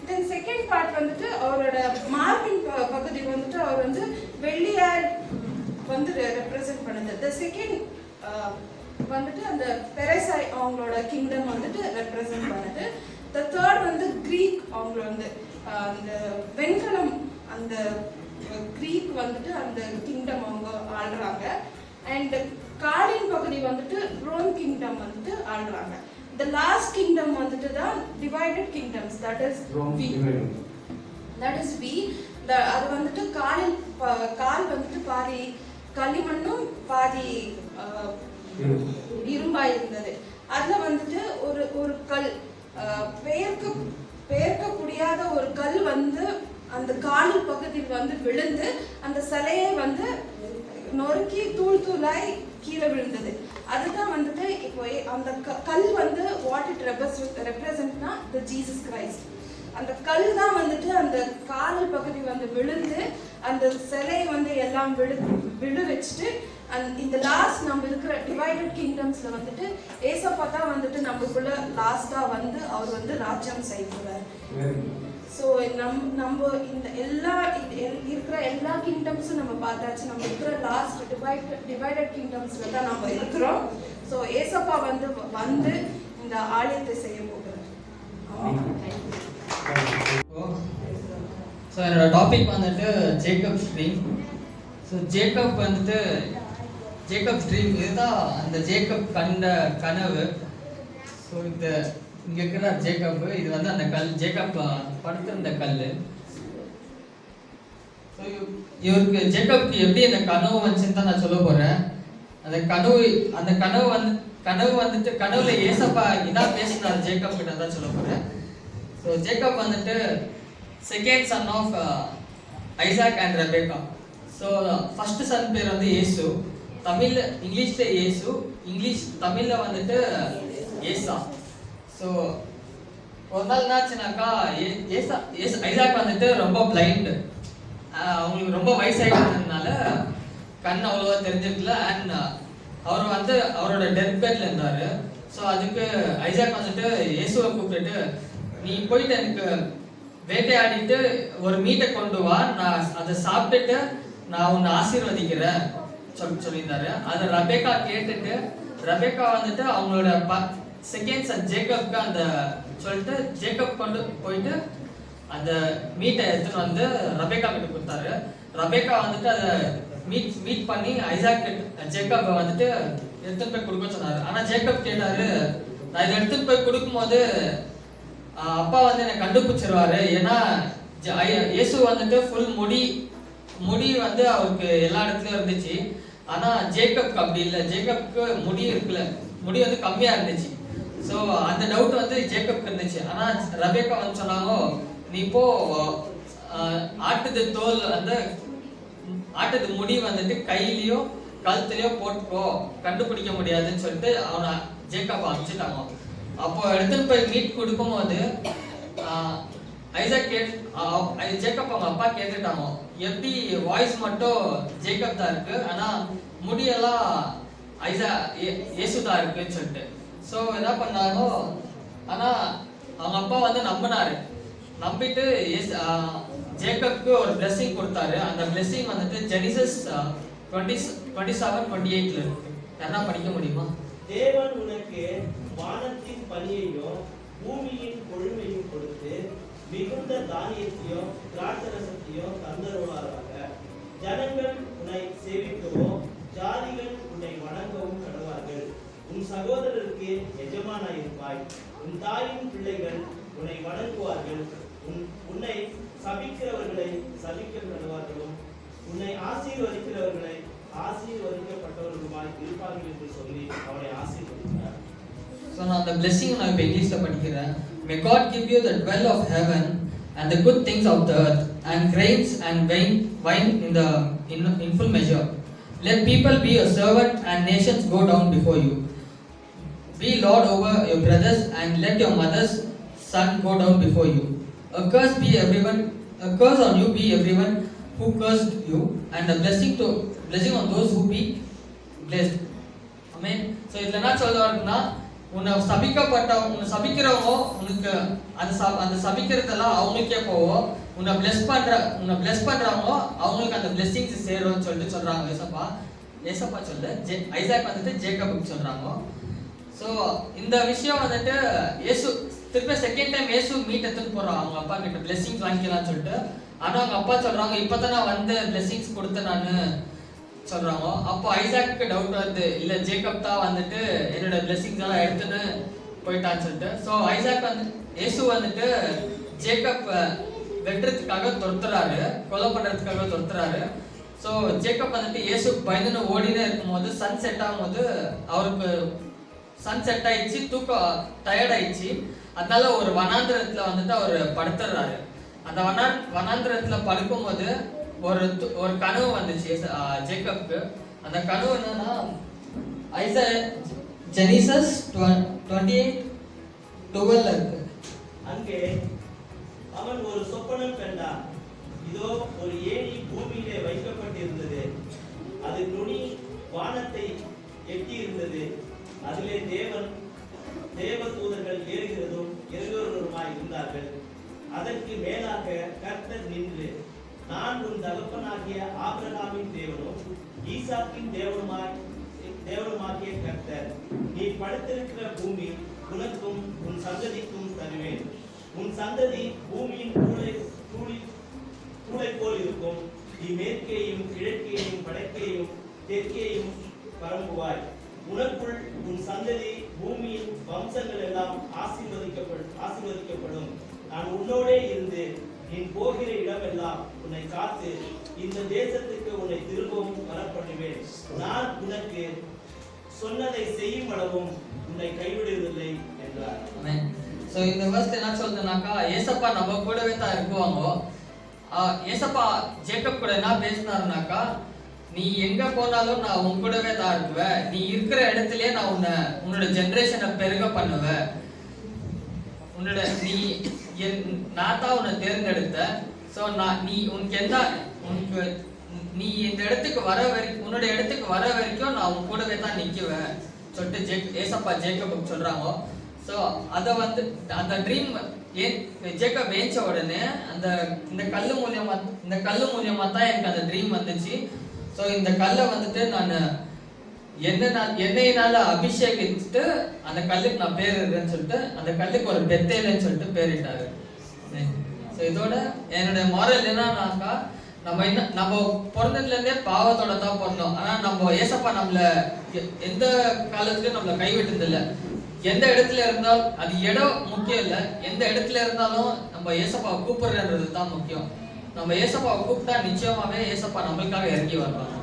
தென் செகண்ட் பார்ட் வந்துட்டு அவரோட மார்பின் பகுதி வந்துட்டு அவர் வந்து வெள்ளியால் வந்து ரெப்ரசன்ட் பண்ணுது. த செகண்ட் வந்துட்டு அந்த பெரசாய் அவங்களோட கிங்டம் வந்துட்டு ரெப்ரசன்ட் பண்ணுது. த தேர்ட் வந்து கிரீக் அவங்க வந்து அந்த வெண்கலம், அந்த கிரீக் வந்துட்டு அந்த கிங்டம் அவங்க ஆள்றாங்க. அண்ட் காலின் பகுதி வந்துட்டு ரோம் கிங்டம் வந்துட்டு ஆள்றாங்க. The last kingdom வந்துட்டு தான் divided kingdoms, that is we. That is we. அது வந்துட்டு கால் வந்துட்டு பாதி களிமண்ணும் பாதி இரும்பாய் இருந்தது. அதுல வந்துட்டு ஒரு கல் பெயர்க்க முடியாத ஒரு கல் வந்து அந்த காலு பகுதியில் வந்து விழுந்து அந்த சிலையை வந்து நொறுக்கி தூள் தூளாய் கீழே விழுந்தது. அதுதான் வந்துட்டு இப்போ அந்த கல் வந்து வாட் இட் ரெப்ரசன்ட்னா த ஜீசஸ் கிரைஸ்ட். அந்த கல் தான் வந்துட்டு அந்த கால் பகுதி வந்து விழுந்து அந்த சிலையை வந்து எல்லாம் விழு வச்சுட்டு இந்த லாஸ்ட் நம்ம இருக்கிற டிவைடட் கிங்டம்ஸ்ல வந்துட்டு ஏசப்பா தான் வந்துட்டு நம்மளுக்குள்ள லாஸ்டா வந்து அவர் வந்து ராஜ்யம் செய்கிறார். ஸோ நம்ம இந்த இருக்கிற எல்லா கிங்டம்ஸும் நம்ம பார்த்தாச்சு. நம்ம இருக்கிற லாஸ்ட் டிவைடட் கிங்டம்ஸ்ல தான் நம்ம இருக்கிறோம். ஸோ ஏசப்பா வந்து இந்த ஆலயத்தை செய்ய போகிறார். ஸோ என்னோட டாபிக் வந்துட்டு Jacob dream. So Jacob dream இதுதான் அந்த ஜேக்கப் கண்ட கனவு. ஸோ இங்கே இருக்கிற ஜேக்கப், இது வந்து அந்த கல், ஜேக்கப் படுத்திருந்த கல். ஸோ இவருக்கு ஜேக்கப்க்கு எப்படி அந்த கனவு வந்துச்சுன்னு தான் நான் சொல்ல போகிறேன். அந்த கனவு வந்துட்டு கனவுல ஏசப்பா இதான் பேசினார் ஜேக்கப் கிட்ட தான் சொல்ல போகிறேன். ஸோ ஜேக்கப் வந்துட்டு second son of Isaac and Rebecca. So first son பேர் வந்து ஏசு, இங்கிலீஷில் ஏசு, தமிழில் வந்துட்டு ஏசா. ஸோ ஒரு நாள் என்னாச்சுனாக்கா ஐசாக் வந்துட்டு ரொம்ப பிளைண்டு, அவங்களுக்கு ரொம்ப வயசாகிட்டதுனால கண் அவ்வளோவா தெரிஞ்சிருக்கல. அண்ட் அவர் வந்து அவரோட டெத் பெட்ல இருந்தாரு. ஸோ அதுக்கு ஐசாக் வந்துட்டு இயேசுவை கூப்பிட்டுட்டு, நீ போயிட்டு எனக்கு வேட்டையாடிட்டு ஒரு மீட்டை கொண்டு வா, நான் அதை சாப்பிட்டுட்டு நான் உன்னை ஆசீர்வதிக்கிறேன் சொல்லியிருந்தாரு. அதை ரபேக்கா கேட்டுட்டு, ரபேக்கா வந்துட்டு அவங்களோட செகண்ட் சன் ஜேக்கப்க்கு அந்த சொல்லிட்டு ஜேக்கப் கொண்டு போயிட்டு அந்த மீட்டை எடுத்துட்டு வந்து ரபேக்கா கிட்ட கொடுத்தாரு. ரபேக்கா வந்துட்டு அதை மீட் பண்ணி ஐசாக் ஜேக்கப் வந்துட்டு எடுத்துட்டு போய் கொடுக்க சொன்னாரு. ஆனா ஜேக்கப் கேட்டாரு, நான் இதை எடுத்துட்டு போய் கொடுக்கும்போது அப்பா வந்து என்னை கண்டுபிடிச்சிருவாரு, ஏன்னா இயேசு வந்துட்டு ஃபுல் முடி வந்து அவருக்கு எல்லா இடத்துலயும் இருந்துச்சு. ஆனா ஜேக்கப்க்கு அப்படி இல்லை, ஜேக்கப்க்கு முடி இருக்குல்ல, முடி வந்து கம்மியா இருந்துச்சு. ஸோ அந்த டவுட் வந்து ஜேக்கப்க்கு இருந்துச்சு. ஆனா ரபேக்கா வந்து சொன்னாங்க, நீ இப்போ ஆட்டுது தோல் வந்து ஆட்டுது முடி வந்துட்டு கையிலயோ கழுத்துலயோ போட்டுக்கோ, கண்டுபிடிக்க முடியாதுன்னு சொல்லிட்டு அவனை ஜேக்கப் அனுப்பிச்சிட்டாங்க. அப்போ எடுத்துட்டு போய் மீட் கொடுக்கும் போது ஐசாக் ஜேக்கப் அவங்க அப்பா கேட்டுட்டாங்க, எப்படி வாய்ஸ் மட்டும் ஜேக்கப் தான் இருக்கு, ஆனா முடியெல்லாம் இயேசு தான் இருக்குன்னு சொல்லிட்டு. ஸோ என்ன பண்ணாங்க, ஆனா அவங்க அப்பா வந்து நம்பினாரு. நம்பிட்டு ஜேக்கப்க்கு ஒரு பிளெஸிங் கொடுத்தாரு. அந்த பிளெஸிங் வந்துட்டு ஜெனிசஸ் 27:28 இருக்கு. யாரா படிக்க முடியுமா? தேவன் உனக்கு வானத்தின் பனியையும் பூமியின் கொழுமையும் கொடுத்து மிகுந்த தானியத்தையும் திராட்சரசத்தையும் தந்தருவாராக. ஜனங்கள் உன்னை சேவிக்கவும் ஜாதிகள் உன்னை வணங்கவும் கடவார்கள். உன் சகோதரருக்கு எஜமானாயிருப்பாய். உன் தாயின் பிள்ளைகள் உன்னை வணங்குவார்கள். உன்னை சபிக்கிறவர்களை சபிக்க கடவார்களும் உன்னை ஆசீர்வதிக்கிறவர்களை ஆசீர்வதிக்கப்பட்டவர்களுமாய் இருப்பார்கள் என்று சொல்லி அவனை ஆசீர்வதித்தார். So now the blessing நான் இப்ப இங்கிலீஷ்ல படிக்கிறேன். May God give you the well of heaven and the good things of the earth and grains and wine in full measure. Let people be your servant and nations go down before you. Be Lord over your brothers and let your mother's son go down before you. A curse on you be everyone who cursed you, and a blessing on those who be blessed. Amen. So இதுல என்ன சொல்றாருன்னா, உன்னை சபிக்கிறவங்க உனக்கு அந்த சபிக்கிறதெல்லாம் அவங்களுக்கே போவோம். உன்னை plus பண்றவங்க அவங்களுக்கு அந்த பிளெஸிங்ஸ் சேரும்னு சொல்லிட்டு சொல்றாங்க ஏசப்பா சொல்ல ஐசாக் வந்துட்டு ஜேக்கபுக்கு சொல்றாங்க. ஸோ இந்த விஷயம் வந்துட்டு இயேசு திருப்பி செகண்ட் டைம் இயேசு மீட் எடுத்துட்டு போறாங்க அவங்க அப்பா கிட்ட பிளெஸிங்ஸ் வாங்கிக்கலாம்னு சொல்லிட்டு. ஆனா அவங்க அப்பா சொல்றாங்க, இப்பதான் நான் வந்து பிளெஸிங்ஸ் கொடுத்தேன் நானு சொல்றாங்க. அப்போ ஐசாக்கு டவுட் வருது, இல்ல ஜேக்கப் தான் வந்துட்டு என்னோட பிளெஸிங்ஸ் எல்லாம் எடுத்துன்னு போயிட்டான்னு சொல்லிட்டு. ஸோ ஐசாக் வந்து இயேசு வந்துட்டு ஜேக்கப் வெட்டுறதுக்காக துரத்துறாரு, கொலை பண்றதுக்காக துரத்துறாரு. ஸோ ஜேக்கப் வந்துட்டு இயேசு பயந்துன்னு ஓடினே இருக்கும்போது சன் செட் ஆகும்போது அவருக்கு சன் செட் ஆயிடுச்சு, தூக்கம் டயர்ட் ஆயிடுச்சு. அதனால ஒரு வனாந்திரத்துல வந்துட்டு அவர் படுத்துறாரு. அந்த வனாந்திரத்துல படுக்கும் போது ஒரு கனவு வந்துச்சு ஜேக்கப்க்கு. அந்த கனவு என்னன்னா ஜெனிசஸ் 28:12 இருக்கு. அங்கே அவன் ஒரு சொப்பனம் கண்டான். இதோ ஒரு ஏணி பூமியிலே வைக்கப்பட்டிருந்தது, அது நுனி வானத்தை எட்டி இருந்தது. அதிலே தேவ தூதர்கள் ஏறுகிறதும் இறங்குகிறவருமாய் இருந்தார்கள். அதற்கு மேலாக கர்த்தர் நின்று, நான் உன் தகப்பனாகிய ஆபிரகாமின் தேவனும் ஈசாக்கின் தேவனுமாகிய கர்த்தர். நீ படுத்திருக்கிற பூமி உனக்கும் உன் சந்ததிக்கும் தருவேன். உன் சந்ததி பூமியின் தூளை போல் இருக்கும். நீ மேற்கேயும் கிழக்கேயும் வடக்கேயும் தெற்கேயும் பரம்புவாய். உனக்குள் உன் சந்ததி பூமியின் வம்சங்கள் எல்லாம் ஆசீர்வதிக்கப்படும். நான் உன்னோடே இருந்து நீ போகிற இடமெல்லாம் உன்னை காத்து இந்த தேசத்துக்கு உன்னை திரும்பவும் வரப்பண்ணுவேன். நான் உனக்கு சொன்னதை செய்யும் அளவும் உன்னை கைவிடுவதில்லை என்றார். ஸோ இந்த வேர்ஸ்ல என்ன சொல்றதுனாக்கா, ஏசப்பா நம்ம கூடவே தான் இருக்குவாங்க. ஏசப்பா ஜேக்கப் கூட என்ன பேசினாருனாக்கா, நீ எங்க போனாலும் நான் உன் கூடவே தான் இருக்குவேன். நீ இருக்கிற இடத்துலயே நான் உன்னோட ஜெனரேஷனை பெருக பண்ணுவேன். நான் தான் உன்னை தேர்ந்தெடுத்தேன். ஸோ உனக்கு நீ இந்த இடத்துக்கு வர வரைக்கும், உன்னோட இடத்துக்கு வர வரைக்கும் நான் உன் கூடவே தான் நிற்குவேன் சொல்லிட்டு ஏசப்பா ஜேக்கபுக்கு சொல்கிறாங்க. ஸோ அதை வந்து அந்த ட்ரீம் ஜேக்கப் ஏஞ்ச உடனே இந்த கல் மூலியமாக தான் எனக்கு அந்த ட்ரீம் வந்துச்சு. ஸோ இந்த கல்லை வந்துட்டு நான் எண்ணெயினால அபிஷேகிச்சுட்டு அந்த கல்லுக்கு நான் பேர் இருன்னு சொல்லிட்டு அந்த கல்லுக்கு ஒரு பெத்தேலன்னு சொல்லிட்டு பேரிட்டாரு. ஸோ இதோட என்னோட மாரல் என்னன்னாக்கா, நம்ம பிறந்ததுலேருந்தே பாவத்தோட தான் பிறந்தோம். ஆனால் நம்ம ஏசப்பா நம்மளை எந்த காலத்துலையும் நம்மளை கைவிட்டதில்லை. எந்த இடத்துல இருந்தாலும் அது இடம் முக்கியம் இல்லை, எந்த இடத்துல இருந்தாலும் நம்ம ஏசப்பாவை கூப்பிடுறது தான் முக்கியம். நம்ம ஏசப்பாவை கூப்பிட்டா நிச்சயமாவே ஏசப்பா நம்மளுக்காக இறங்கி வருவாங்க.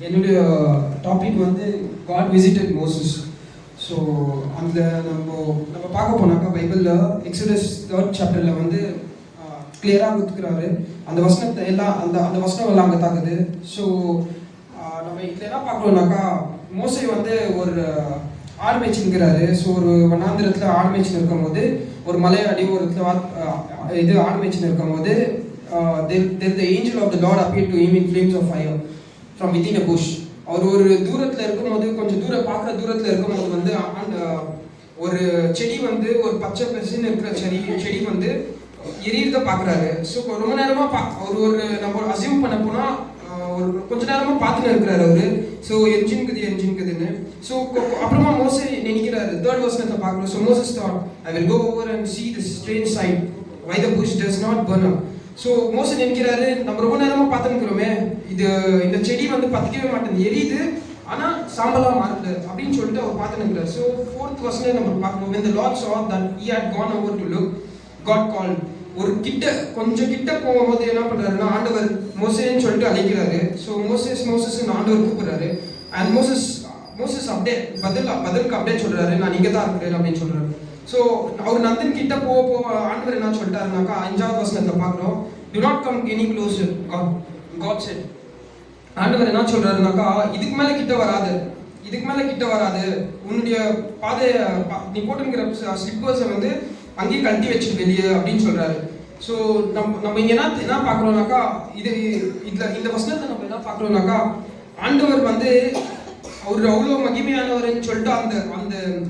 என்னுடைய டாபிக் வந்து காட் விசிட்டட் மோசஸ். ஸோ அந்த நம்ம பார்க்க போனாக்கா பைபிளில் எக்ஸோடஸ் 3rd சாப்டரில் வந்து கிளியராக கொடுத்துக்கிறாரு. அந்த வசனத்தை எல்லாம் அந்த வசனம் எல்லாம் அங்கே தாக்குது. ஸோ நம்ம இதில் என்ன பார்க்குறோம்னாக்கா, மோசே வந்து ஒரு ஆடு மேய்ச்சிங்கிறாரு. ஸோ ஒரு வனாந்திரத்தில் ஆடு மேய்ச்சின்னு இருக்கும்போது, ஒரு மலை அடிவாரத்தில் இது ஆடு மேய்ச்சின்னு இருக்கும்போது, the angel of the Lord appeared to him in flames of fire from within a bush. அவர் ஒரு தூரத்தில் இருக்கும்போது, கொஞ்சம் பார்க்குற தூரத்தில் இருக்கும்போது வந்து ஒரு செடி வந்து ஒரு பச்சை பசுன்னு இருக்கிற செடி வந்து எரியறத பார்க்குறாரு. ஸோ ரொம்ப நேரமாக நம்ம அசியூம் பண்ண போனால் ஒரு கொஞ்ச நேரமாக பார்த்துன்னு இருக்கிறாரு அவரு. ஸோ எரிஞ்சின்குதுன்னு. ஸோ அப்புறமா மோசே நினைக்கிறாரு. 3rd வசனத்தை பார்க்குறோம். So Moses thought, I will go over and see the strange sight, why the bush does not burn up. So மோசே நினைக்கிறாரு, நம்ம ரொம்ப நேரமாக பார்த்துருக்கிறோமே, இந்த செடி வந்து பற்றிக்கவே மாட்டேங்குது, எரியுது ஆனால் சாம்பலாக மாறுது அப்படின்னு சொல்லிட்டு அவர் பார்த்துன்னு. ஸோ 4th வசனம் நம்ம பார்க்கணும். When the Lord saw that he had gone over to look, God called. கொஞ்சம் கிட்ட போகும்போது என்ன பண்றாருன்னா, ஆண்டவர் மோசேன்னு சொல்லிட்டு அழைக்கிறாரு. ஸோ மோசஸ் ஆண்டவர் கூப்பிடுறாரு. அண்ட் மோசஸ் அப்படியே பதிலுக்கு அப்படியே சொல்றாரு, நான் இங்கே தான் இருக்கிறேன் அப்படின்னு சொல்றாரு. ஸோ அவர் நந்தன் கிட்ட போக ஆண்டவர் என்ன சொல்லிட்டாருனாக்கா, 5வது வசனத்தை பார்க்குறோம். Do not come any closer, God said. ஆண்டவர் என்ன சொல்றாருனாக்கா, இதுக்கு மேல கிட்ட வராது, உன்னுடைய பாதையை நீ போட்டுங்கிற ஸ்லிப்பர்ஸை வந்து அங்கேயே கழட்டி வச்சுட்டு வெளியே அப்படின்னு சொல்றாரு. ஸோ நம்ம இங்க என்ன பார்க்குறோம்னாக்கா, இந்த வசனத்தை நம்ம என்ன பார்க்குறோம்னாக்கா, ஆண்டவர் வந்து அவர் அவ்வளோ மகிமையானவர்னு சொல்லிட்டு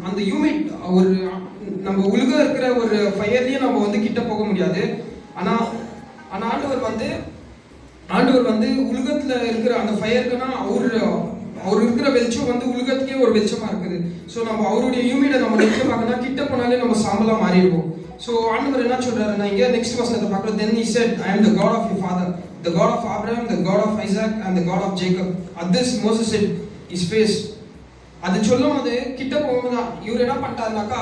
அந்த யூனிட் ஒரு நம்ம உலக இருக்கிற ஒரு ஃபயர்லயே நம்ம வந்து கிட்ட போக முடியாது. ஆனால் ஆண்டவர் வந்து உலகத்துல இருக்கிற அந்த ஃபயருக்குன்னா அவர் இருக்கிற வெளிச்சம் வந்து உலகத்துக்கே ஒரு வெளிச்சமா இருக்குது. ஸோ நம்ம அவருடைய யூனிட்டை நம்ம நிற்க பார்க்கணும், கிட்ட போனாலே நம்ம சாம்பலா மாறிடுவோம். ஸோ ஆண்டவர் என்ன சொல்றாருன்னா, இங்கே நெக்ஸ்ட் வசனத்தை பார்க்குறோம். Then he said, I am the God of your father, the God of Abraham, the God of Isaac and the God of Jacob. At this Moses said his face. அது சொல்லும் போது கிட்ட போகும்போது இவர் என்ன பண்ணிட்டாருனாக்கா,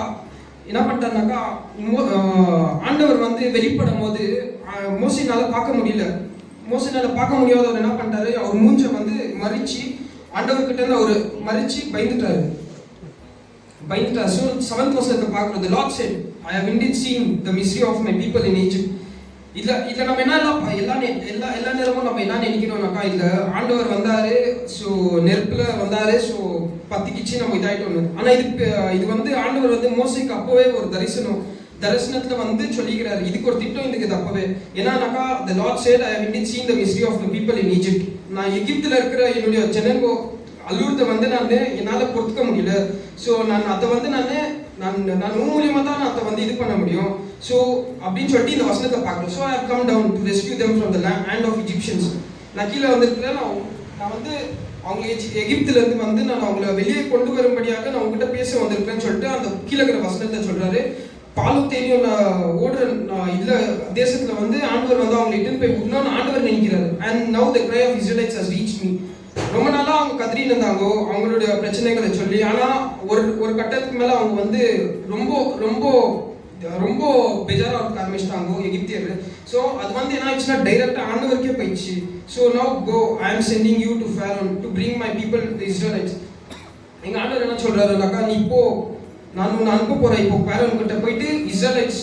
ஆண்டவர் வந்து வெளிப்படும் போது மோசேனால பார்க்க முடியாதவர் என்ன பண்ணிட்டாரு, அவர் மூஞ்ச வந்து மறிச்சு ஆண்டவர்கிட்ட இருந்து அவர் மறிச்சு பயந்துட்டாரு. ஸோ 7th வசனத்தை பார்க்குறோம். The Lord said, I have indeed seen the misery of my people in Egypt. இதில் நம்ம எல்லா நேரமும் நம்ம என்ன நினைக்கிறோம்னாக்கா, இதில் ஆண்டவர் வந்தாரு, ஸோ நெருப்பில் வந்தாரு, ஸோ பத்திக்கிச்சு நம்ம இதாயிட்டோம். ஆனால் இது வந்து ஆண்டவர் வந்து மோசேக்கு அப்போவே ஒரு தரிசனத்தில் வந்து சொல்லிக்கிறாரு. இதுக்கு ஒரு திட்டம் இருக்குது அப்போவே. ஏன்னாக்கா, the Lord said, I have indeed seen the misery of the people in Egypt. நான் எகிப்தில் இருக்கிற என்னுடைய ஜனங்கோ அழுவத்தை வந்து என்னால் பொறுத்துக்க முடியல. ஸோ அதை வந்து நான் மூலியமாக தான் அதை வந்து இது பண்ண முடியும். ஸோ அப்படின்னு சொல்லிட்டு இந்த வசனத்தை பார்க்குறோம். So I have come down to rescue them from the land of Egyptians. நான் கீழே வந்திருக்கிறேன். நான் வந்து அவங்க எகிப்திலேருந்து வந்து நான் அவங்கள வெளியே கொண்டு வரும்படியாக நான் உங்ககிட்ட பேச வந்திருக்கிறேன்னு சொல்லிட்டு அந்த கீழே இருக்கிற வசனத்தை சொல்றாரு. பாலும் தேனியும் ஓடுற தேசத்துல வந்து ஆண்டவர் வந்து அவங்க இட்டுன்னு போய் விடணும்னு ஆண்டவர் நினைக்கிறாரு. And now the cry of Israelites has reached me. ரொம்ப நாளா அவங்க கதறின்னு இருந்தாங்க அவங்களுடைய பிரச்சனைகளை சொல்லி. ஆனா ஒரு கட்டத்துக்கு மேல அவங்க வந்து ரொம்ப ரொம்ப ரொம்ப பெஜாரா இருக்க ஆரம்பிச்சிட்டாங்க எகிப்தியர். ஸோ அது வந்து என்ன ஆயிடுச்சுன்னா டைரக்டா ஆண்டவருக்கே போயிடுச்சு. ஸோ நவ் கோ, ஐ ஆம் sending you to Pharaoh to bring my people the Israelites. எங்க ஆண்டவர் என்ன சொல்றாருனாக்கா, நீ இப்போ நான் உன்னை அனுப்ப போறேன். இப்போ Pharaoh கிட்ட போயிட்டு இஸ்ரேலைட்ஸ்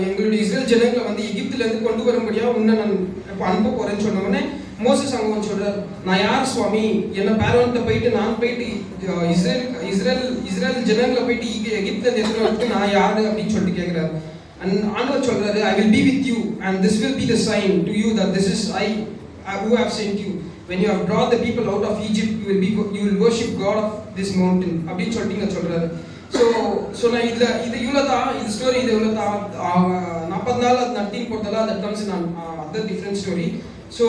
எங்களுடைய இஸ்ரேல் ஜனங்களை வந்து எகிப்துல இருந்து கொண்டு வரும்படியா உன்னை நான் இப்போ அனுப்ப போறேன்னு சொன்ன உடனே மோசஸ் அங்க சொல்றாரு, நான் யார் சுவாமி, என்ன Pharaoh போயிட்டு நான் போயிட்டு இஸ்ரேல் ஜனங்களை போயிட்டு எகிப்துல இருந்து எடுத்து நான் யாரு அப்படின்னு சொல்லிட்டு கேட்கிறாரு. அண்ட் ஆண்டவர் சொல்றாரு, I will be with you and this will be the sign to you that this is I who have sent you. When you have brought the people out of Egypt, you will worship God of this mountain. அப்படின்னு சொல்லிட்டு சொல்றாரு. So நான் இது இவ்வளோ தான், இது story இது இவ்வளோ தான். 40 நாள் அது நட்டிங் போட்டதெல்லாம் தட் கம்ஸ் நான் அதர் டிஃப்ரெண்ட் ஸ்டோரி. ஸோ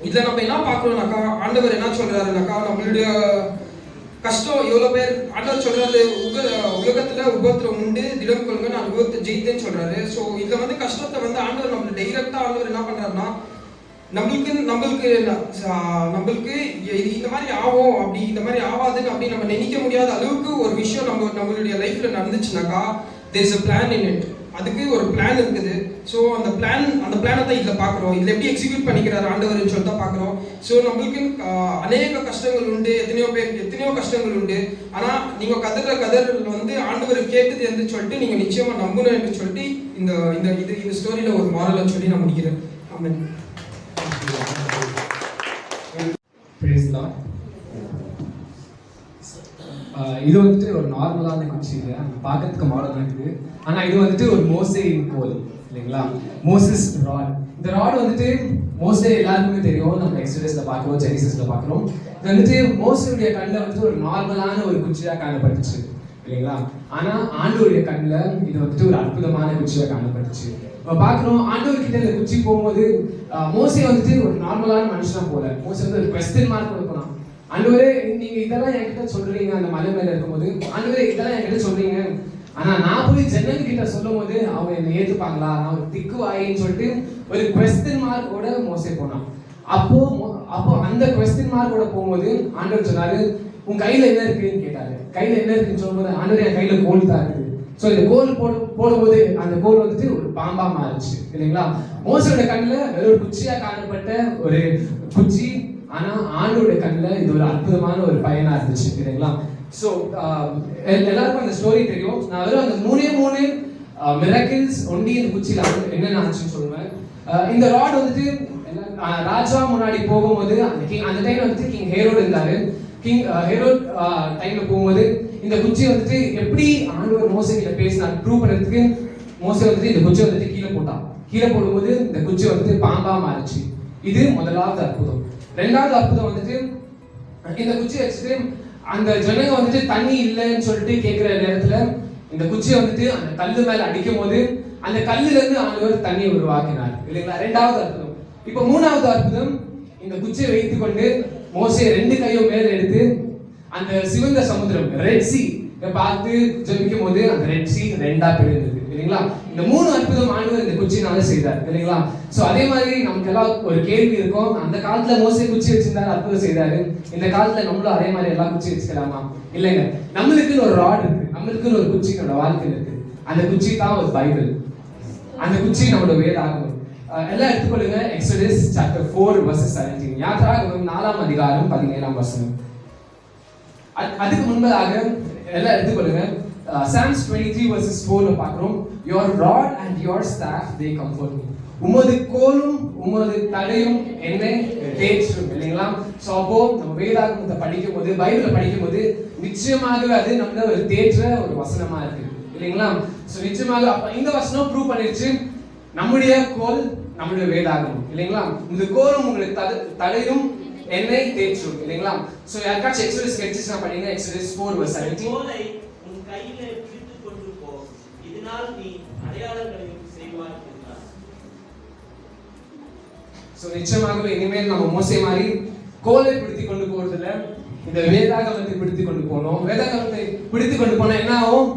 இதில் நம்ம என்ன பார்க்குறோம்னாக்கா, ஆண்டவர் என்ன சொல்கிறாருனாக்கா, நம்மளுடைய கஷ்டம் எவ்வளோ பேர் ஆண்டவர் சொல்கிறாரு, உலகத்தில் உபத்திரம் உண்டு, திடம் கொள்ளுங்க, நான் உபத்தை ஜெயித்தேன்னு சொல்கிறாரு. ஸோ இதில் வந்து கஷ்டத்தை வந்து ஆண்டவர் நம்மளுக்கு டைரெக்டாக ஆண்டவர் என்ன பண்ணுறாருன்னா, நம்மளுக்கு இந்த மாதிரி ஆகும், அப்படி இந்த மாதிரி ஆகாதுன்னு அப்படி நம்ம நினைக்க முடியாத அளவுக்கு ஒரு விஷயம் நம்மளுடைய லைஃப்ல நடந்துச்சுனாக்கா, there is a plan in it. அதுக்கு ஒரு பிளான் இருக்குது. ஸோ அந்த பிளானை தான் இதில் பார்க்குறோம். இதில் எப்படி எக்ஸிக்யூட் பண்ணிக்கிறார் ஆண்டவர்னு சொல்லிட்டு தான் பார்க்குறோம். ஸோ நம்மளுக்கு அநேக கஷ்டங்கள் உண்டு, எத்தனையோ கஷ்டங்கள் உண்டு. ஆனால் நீங்கள் கதறில் வந்து ஆண்டவர் கேட்டது என்று சொல்லிட்டு நீங்கள் நிச்சயமாக நம்பணும் என்று சொல்லிட்டு இந்த ஸ்டோரியில் ஒரு மாரலை சொல்லி நான் முடிக்கிறேன். ஆமென். Praise the Lord. இது வந்துட்டு ஒரு நார்மலான குச்சி இல்லை, பார்க்கறதுக்கு மாடலாக இருக்குது. ஆனால் இது வந்துட்டு ஒரு மோசேயின் கோல் இல்லைங்களா, மோசஸ் ராட். இந்த ராட் வந்துட்டு மோஸ்ட்லி எல்லாருக்குமே தெரியும், நம்ம எக்ஸடஸ்ல பார்க்குறோம், ஜெனிசிஸ்ல பார்க்குறோம். இது வந்துட்டு மோசேயுடைய கண்ணில் வந்துட்டு ஒரு நார்மலான ஒரு குச்சியாக காணப்பட்டுச்சு இல்லைங்களா. ஆனால் ஆண்டவருடைய கண்ணில் இது வந்துட்டு ஒரு அற்புதமான குச்சியாக காணப்பட்டுச்சு. நம்ம பார்க்குறோம், ஆண்டவர் கிட்ட இந்த குச்சி போகும்போது மோசே வந்துட்டு ஒரு நார்மலான மனுஷனா போல, மோசே வந்து ஒரு குவெஸ்டின் மார்க் கொடுக்கணும். ஆண்டவரே நீங்க இதெல்லாம் என்கிட்ட சொல்றீங்க, அந்த மலை மேல இருக்கும்போது ஆண்டவரே இதெல்லாம் என்கிட்ட சொல்றீங்க, ஆனா நான் போய் ஜனங்க கிட்ட சொல்லும் போது அவங்க என்ன ஏத்துப்பாங்களா, நான் ஒரு திக்கு வாயின்னு சொல்லிட்டு ஒரு குவெஸ்டின் மார்க்கோட மோசே போனான். அப்போ அந்த குவெஸ்டின் மார்க்கோட போகும்போது ஆண்டவர் சொன்னாரு, உன் கையில என்ன இருக்குன்னு கேட்டாரு. கையில என்ன இருக்குன்னு சொல்லும்போது ஆண்டவர் என் கையில கோல் தான் இருக்கு. ஸோ இந்த கோல் போடும்போது அந்த கோல் வந்துட்டு ஒரு பாம்பா மாறிச்சு இல்லைங்களா. மோசோட கண்ணில் வெறும் ஒரு குச்சியா காணப்பட்ட ஒரு குச்சி, ஆனா ஆண்டோட கண்ணில் இது ஒரு அற்புதமான ஒரு பயனா இருந்துச்சு இல்லைங்களா. ஸோ எல்லாருக்கும் அந்த ஸ்டோரி தெரியும். நான் வெறும் அந்த மூணே மிராக்கிள்ஸ் ஒண்டி இந்த குச்சியில என்னென்ன ஆச்சுன்னு சொல்லுவேன். இந்த ராட் வந்துட்டு ராஜா முன்னாடி போகும்போது அந்த டைம்ல வந்துட்டு கிங் ஹேரோட் இருந்தாரு. கிங் ஹேரோட் டைம்ல போகும்போது இந்த குச்சி வந்துட்டு எப்படி ஆண்டவர் மோசே கிட்ட பேசினார் ப்ரூவ் பண்றதுக்கு மோசே வந்துட்டு இந்த குச்சி வந்துட்டு கீழே போடும்போது இந்த குச்சி வந்துட்டு பாம்பா மாறிச்சு. இது முதலாவது அற்புதம். ரெண்டாவது அற்புதம் வந்துட்டு இந்த குச்சி வச்சுட்டு அந்த ஜனங்க வந்துட்டு தண்ணி இல்லைன்னு சொல்லிட்டு கேட்கிற நேரத்துல இந்த குச்சியை வந்துட்டு அந்த கல்லு மேல அடிக்கும் போது அந்த கல்லுல இருந்து ஆண்டவர் தண்ணியை உருவாக்கினார் இல்லைங்களா. ரெண்டாவது அற்புதம். இப்ப மூணாவது அற்புதம், இந்த குச்சியை வைத்துக் கொண்டு மோசே 2 கையும் மேல எடுத்து அந்த சிவந்த சமுத்திரம் ரெட் சி பார்த்து ஜெபிக்கும் போது அந்த ரெட் சி 2ஆ பிரிந்தது இல்லைங்களா. இந்த 3 அற்புதம் ஆண்டவர் இந்த குச்சினால செய்தார் இல்லைங்களா. சோ அதே மாதிரி நமக்கு எல்லாம் ஒரு கேள்வி இருக்கும், அந்த காலத்துல மோசே குச்சி வச்சிருந்தாரு, அற்புதம் செய்தாரு, இந்த காலத்துல நம்மளும் அதே மாதிரி எல்லாம் குச்சி வச்சுக்கலாமா? இல்லைங்க. நம்மளுக்குன்னு ஒரு ராட் இருக்கு, நம்மளுக்குன்னு ஒரு குச்சி நம்மளோட வாழ்க்கையில் இருக்கு. அந்த குச்சி தான் ஒரு பைபிள். அந்த குச்சி நம்மளோட வேதாகமம். எல்லாம் எடுத்துக்கொள்ளுங்க. Exodus chapter 4 verses 17. யாத்ராகமம் 4ஆம் அதிகாரம் 17ஆம் வசனம். அதுக்கு முன்பதாக எல்லாம் எடுத்துக்கொள்ளுங்க. Psalms 23 verses 4 பார்க்கிறோம். Your rod and your staff they comfort me. உமது கோலும் உமது தடையும் என்னை தேற்றும் இல்லைங்களா. ஸோ அப்போ நம்ம வேதாகமத்தை படிக்கும் போது, பைபிளை படிக்கும் போது நிச்சயமாகவே அது நம்மள ஒரு தேற்ற ஒரு வசனமா இருக்கு இல்லைங்களா. ஸோ நிச்சயமாக அப்ப இந்த வசனம் ப்ரூவ் பண்ணிருச்சு, நம்முடைய கோல் நம்முடைய வேதாகமம் இல்லைங்களா. இந்த கோலும் உங்களுக்கு தடையும் என்னை தேற்றும் இல்லைங்களா. சோ யாருக்காச்சும் எக்ஸோடஸ் கிடைச்சுனா படிங்க. Exodus 4 verse 17. கோலை உன் கையிலே பிடித்துக் கொண்டு போ, இதனால் நீ அடையாளங்களையும் செய்வாய் என்றார். சோ நிச்சயமாகவே இனிமேல் நம்ம மோசே மாதிரி கோலை பிடித்துக் கொண்டு போறதில்ல, இந்த வேதாகமத்தை பிடித்துக் கொண்டு போனோம். வேதாகமத்தை பிடித்துக் கொண்டு போனா என்ன ஆகும்?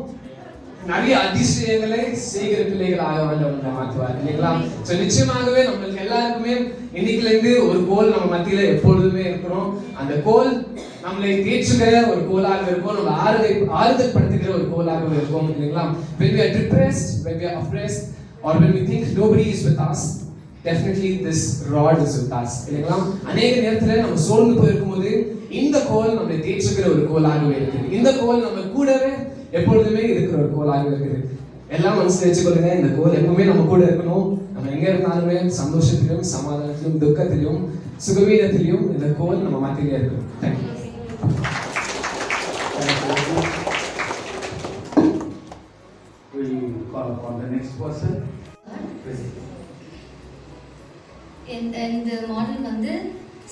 நிறைய அதிசயங்களை செய்கிற பிள்ளைகளாக ஆண்டவர் மாற்றுவார் இல்லைங்களா. சோ நிச்சயமாகவே நம்மளுக்கு எல்லாருக்குமே இன்னைக்குல இருந்து ஒரு கோல் நம்ம மத்தியில எப்பொழுதுமே இருக்கிறோம். அந்த கோல் நம்மளை தேற்றுகிற ஒரு கோலாக இருக்கும், நம்ம ஆறுதல் படுத்துகிற ஒரு கோலாக இருக்கும் இல்லைங்களா. when we are depressed, when we are oppressed, or when we think nobody is with us, definitely this rod is with us இல்லைங்களா. அநேக நேரத்துல நம்ம சோர்ந்து போயிருக்கும் போது இந்த கோல் நம்மளை தேற்றுகிற ஒரு கோலாகவே இருக்குது. இந்த கோல் நம்ம கூடவே எப்பொழுதுமே இருக்கிற ஒரு கோலாக இருக்குது. எல்லாம் மனசுல வச்சுக்கொள்ளுங்க, இந்த கோல் எப்பவுமே நம்ம கூட இருக்கணும். நம்ம எங்க இருந்தாலுமே சந்தோஷத்திலும் சமாதானத்திலும் துக்கத்திலும் சுகவீனத்திலும் இந்த கோல் நம்ம மத்தியிலே இருக்கணும். Thank you. We call upon next person. இந்த மாடல் வந்து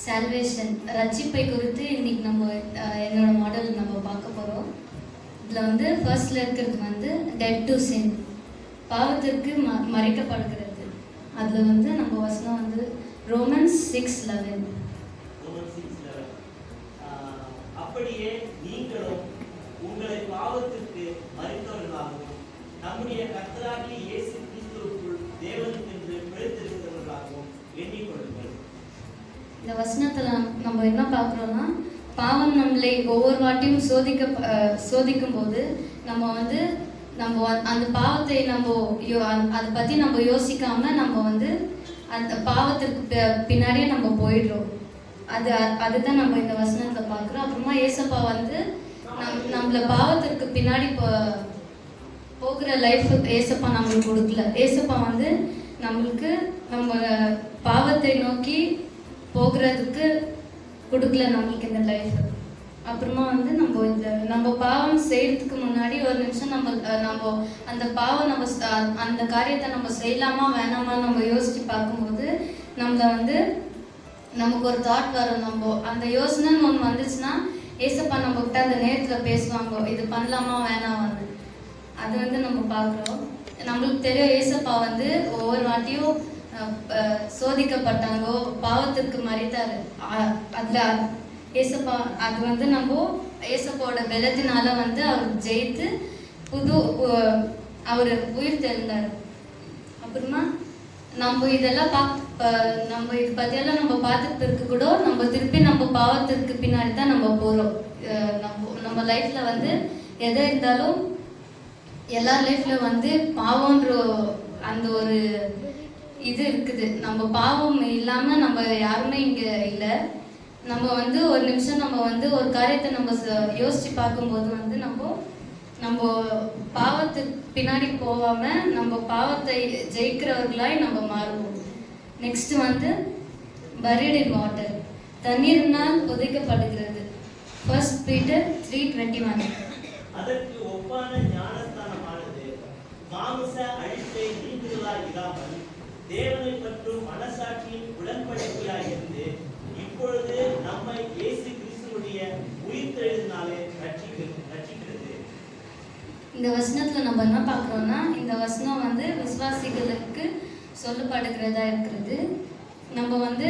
சால்வேஷன், ரட்சிப்பை குறித்து இன்னைக்கு நம்ம என்னோட மாடல் நம்ம பார்க்க போகிறோம். இதில் வந்து ஃபர்ஸ்ட்ல இருக்கிறது வந்து டெட் டு சின், பாவத்திற்கு மறைக்கப்படுகிறது. அதில் வந்து நம்ம வசனம் வந்து ரோமன்ஸ் 6:11. அப்படியே நீங்களும் உங்களை பாவத்திற்கு மறித்தவர்களாகவும் நம்முடைய கர்த்தராகிய இயேசு கிறிஸ்துவுக்குள் தேவனுக்கென்று பிழைத்திருக்கிறவர்களாகவும் எண்ணிக்கொள்ளுங்கள். இந்த வசனத்தில் நம்ம என்ன பார்க்குறோம்னா, பாவம் நம்மளை ஒவ்வொரு வாட்டியும் சோதிக்கும் போது நம்ம வந்து அந்த பாவத்தை அதை பற்றி நம்ம யோசிக்காம நம்ம வந்து அந்த பாவத்திற்கு பின்னாடியே நம்ம போயிடுறோம். அதுதான் நம்ம இந்த வசனத்தில் பார்க்குறோம். அப்புறமா ஏசப்பா வந்து நம்மளை பாவத்திற்கு பின்னாடி போகிற லைஃப் ஏசப்பா நம்மளுக்கு கொடுக்கல. ஏசப்பா வந்து நம்மளுக்கு நம்ம பாவத்தை நோக்கி போகிறதுக்கு கொடுக்கல நம்மளுக்கு இந்த லைஃப். அப்புறமா வந்து நம்ம பாவம் செய்யறதுக்கு முன்னாடி ஒரு நிமிஷம் நம்ம அந்த பாவம் அந்த காரியத்தை நம்ம செய்யலாமா வேணாமா நம்ம யோசிச்சு பார்க்கும்போது நம்மள வந்து நமக்கு ஒரு தாட் வரும். நம்ம அந்த யோசனைன்னு ஒன்று வந்துச்சுன்னா ஏசப்பா நம்ம கிட்ட அந்த நேரத்தில் பேசுவாங்க, இது பண்ணலாமா வேணாமான்னு. அது வந்து நம்ம பார்க்குறோம். நம்மளுக்கு தெரியும் ஏசப்பா வந்து ஒவ்வொரு வாட்டியும் சோதிக்கப்பட்டாங்கோ, பாவத்திற்கு மறித்தாரு. அதில் ஏசப்பா அது வந்து நம்ம ஏசப்பாவோட பலத்தினால வந்து அவர் ஜெயித்து அவர் உயிர் தெழுந்தார். அப்புறமா நம்ம இதெல்லாம் நம்ம இது பற்றியெல்லாம் நம்ம பார்த்துட்டு இருக்க கூட நம்ம திருப்பி நம்ம பாவத்திற்கு பின்னாடி தான் நம்ம போகிறோம். நம்ம லைஃப்பில் வந்து எதை இருந்தாலும் எல்லார் லைஃப்ல வந்து பாவம்ன்ற அந்த ஒரு இது இருக்குது. நம்ம பாவம் இல்லாமல் நம்ம யாருமே இங்கே இல்லை. நம்ம வந்து ஒரு நிமிஷம் நம்ம வந்து ஒரு காரியத்தை நம்ம யோசிச்சு பார்க்கும்போது வந்து நம்ம பாவத்துக்கு பின்னாடி போகாமல் நம்ம பாவத்தை ஜெயிக்கிறவர்களாய் நம்ம மாறுவோம். நெக்ஸ்ட் வந்து buried in water, தண்ணீரினால் புதைக்கப்படுகிறது. 1 Peter 3:21. அதற்கு ஒப்பான ஞானஸ்தானமானது மாம்ச அழிப்பை நீங்குதலாய் இல்லாமல் தேவனை பற்றும் மனசாட்சியின் உடன்படிக்கையாய் இருந்து இப்பொழுது நம்மை இயேசு கிறிஸ்துவுடைய உயிர்த்தெழுதினாலே ரட்சிக்கிறது. இந்த வசனத்துல நம்ம என்ன பார்க்குறோம்னா, இந்த வசனம் வந்து விசுவாசிகளுக்கு சொல்லப்படுகிறதா இருக்கிறது. நம்ம வந்து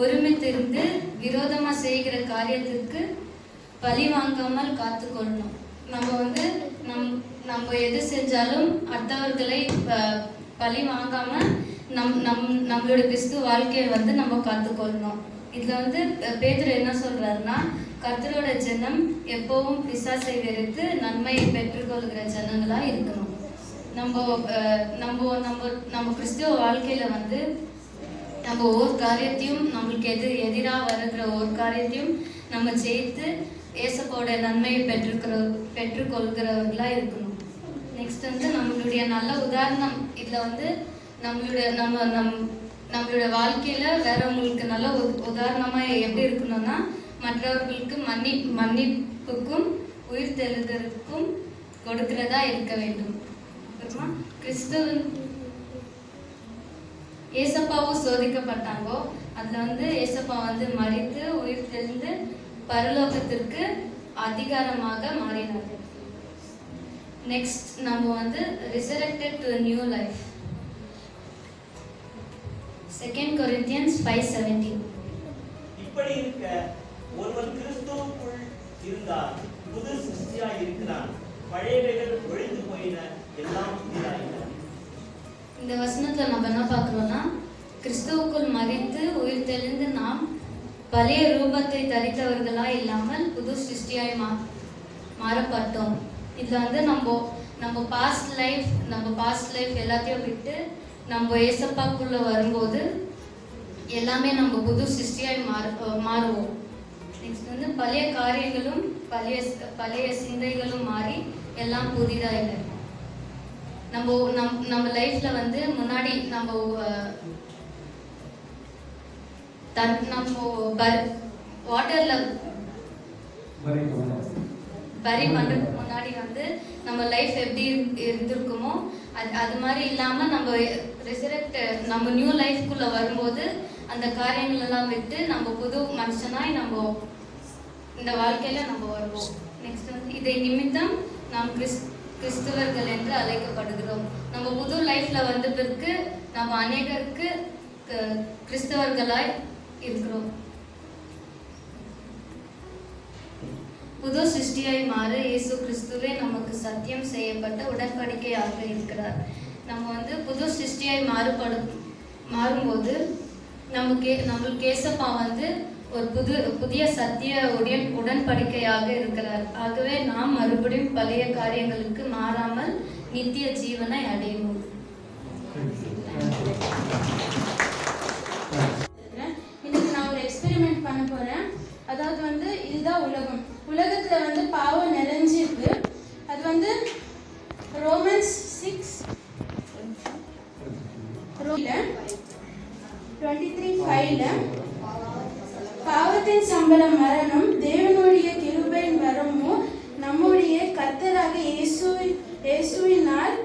ஒருமித்திருந்து விரோதமாக செய்கிற காரியத்திற்கு பழி வாங்காமல் காத்துக்கொள்ளணும். நம்ம வந்து நம்ம எது செஞ்சாலும் அடுத்தவர்களை பழி வாங்காமல் நம்மளோட கிறிஸ்து வாழ்க்கையை வந்து நம்ம காத்துக்கொள்ளணும். இதில் வந்து பேதுரு என்ன சொல்கிறாருன்னா, கர்த்தரோட ஜனம் எப்போவும் பிசாசை வெறுத்து நன்மையை பெற்றுக்கொள்கிற ஜனங்களாக இருக்கணும். நம்ம கிறிஸ்துவ வாழ்க்கையில் வந்து நம்ம ஒவ்வொரு காரியத்தையும் நம்மளுக்கு எதிராக வருகிற ஒவ்வொரு காரியத்தையும் நம்ம ஜெயித்து ஏசப்போட நன்மையை பெற்றுக்கொள்கிறவர்களாக இருக்கணும். நெக்ஸ்ட் வந்து நம்மளுடைய நல்ல உதாரணம் இதில் வந்து நம்மளுடைய வாழ்க்கையில் வேறவங்களுக்கு நல்ல உதாரணமாக எப்படி இருக்கணும்னா, மற்றவர்களுக்கு மன்னிப்புக்கும் உயிர் தெழுதலுக்கும் கொடுக்கிறதா இருக்க வேண்டும். அப்புறமா கிறிஸ்துவன் ஏசப்பாவும் சோதிக்கப்பட்டாங்கோ. அதில் வந்து ஏசப்பா வந்து மரித்து உயிர் தெழுந்து பரலோகத்திற்கு அதிகாரமாக மாறினார். நெக்ஸ்ட் நம்ம வந்து resurrected to a new life. 2 Corinthians 5:17. இப்படி இருக்க ஒருவன் கிறிஸ்துவுக்குள் இருந்தால் புது சிருஷ்டியாய் இருக்கிறான், பழையவைகள் ஒழிந்து போயின, எல்லாம் புதிதாயின. இந்த வசனத்துல நம்ம என்ன பார்க்குறோம்னா, கிறிஸ்துவுக்குள் மரித்து உயிர் தெளிந்து நாம் பழைய ரூபத்தை தரித்தவர்களாக இல்லாமல் புது சிருஷ்டியாய் மாறப்பட்டோம். இதில் வந்து நம்ம பாஸ்ட் லைஃப் எல்லாத்தையும் விட்டு நம்ம ஏசப்பாக்குள்ளே வரும்போது எல்லாமே நம்ம புது சிருஷ்டியாய் மாறுவோம். நெக்ஸ்ட் வந்து பழைய காரியங்களும் பழைய சிந்தைகளும் மாறி எல்லாம் புதிதாக இல்லை. நம்ம லைஃப்பில் வந்து முன்னாடி நம்ம வாட்டரில் பரி பண்ணுறதுக்கு முன்னாடி முன்னாடி வந்து நம்ம லைஃப் எப்படி இருந்திருக்குமோ அது மாதிரி இல்லாமல் நம்ம ரெசரக்ட் நம்ம நியூ லைஃப்குள்ளே வரும்போது அந்த காரியங்களெல்லாம் விட்டு நம்ம புது மனுஷனாய் நம்ம இந்த வாழ்க்கையில் நம்ம வருவோம். நெக்ஸ்ட் வந்து இதை நிமித்தம் நாம் கிறிஸ்துவர்கள் என்று அழைக்கப்படுகிறோம். நம்ம புது லைஃப்பில் வந்த பிறகு நம்ம அநேகருக்கு கிறிஸ்தவர்களாய் இருக்கிறோம். புது சிருஷ்டியாய் மாற இயேசு கிறிஸ்துவே நமக்கு சத்தியம் செய்யப்பட்ட உடன்படிக்கையாக இருக்கிறார். நம்ம வந்து புது சிருஷ்டியாய் மாறும்போது நம்மளுக்கு ஏசப்பா வந்து ஒரு புதிய சத்திய உடன்படிக்கையாக இருக்கிறார். ஆகவே நாம் மறுபடியும் பழைய காரியங்களுக்கு மாறாமல் நித்திய ஜீவனை அடைவோம். இன்னைக்கு நான் ஒரு எக்ஸ்பெரிமெண்ட் பண்ண போறேன். அதாவது வந்து இதுதான் உலகம். உலகத்துல வந்து பாவம் நிறைஞ்சிருக்கு. அது வந்து ரோமன்ஸ் 6:23-5 பாவத்தின் சம்பளம் மரணம், தேவனுடைய கிருபையின் வரமும் நம்முடைய கர்த்தராக இயேசுவினால்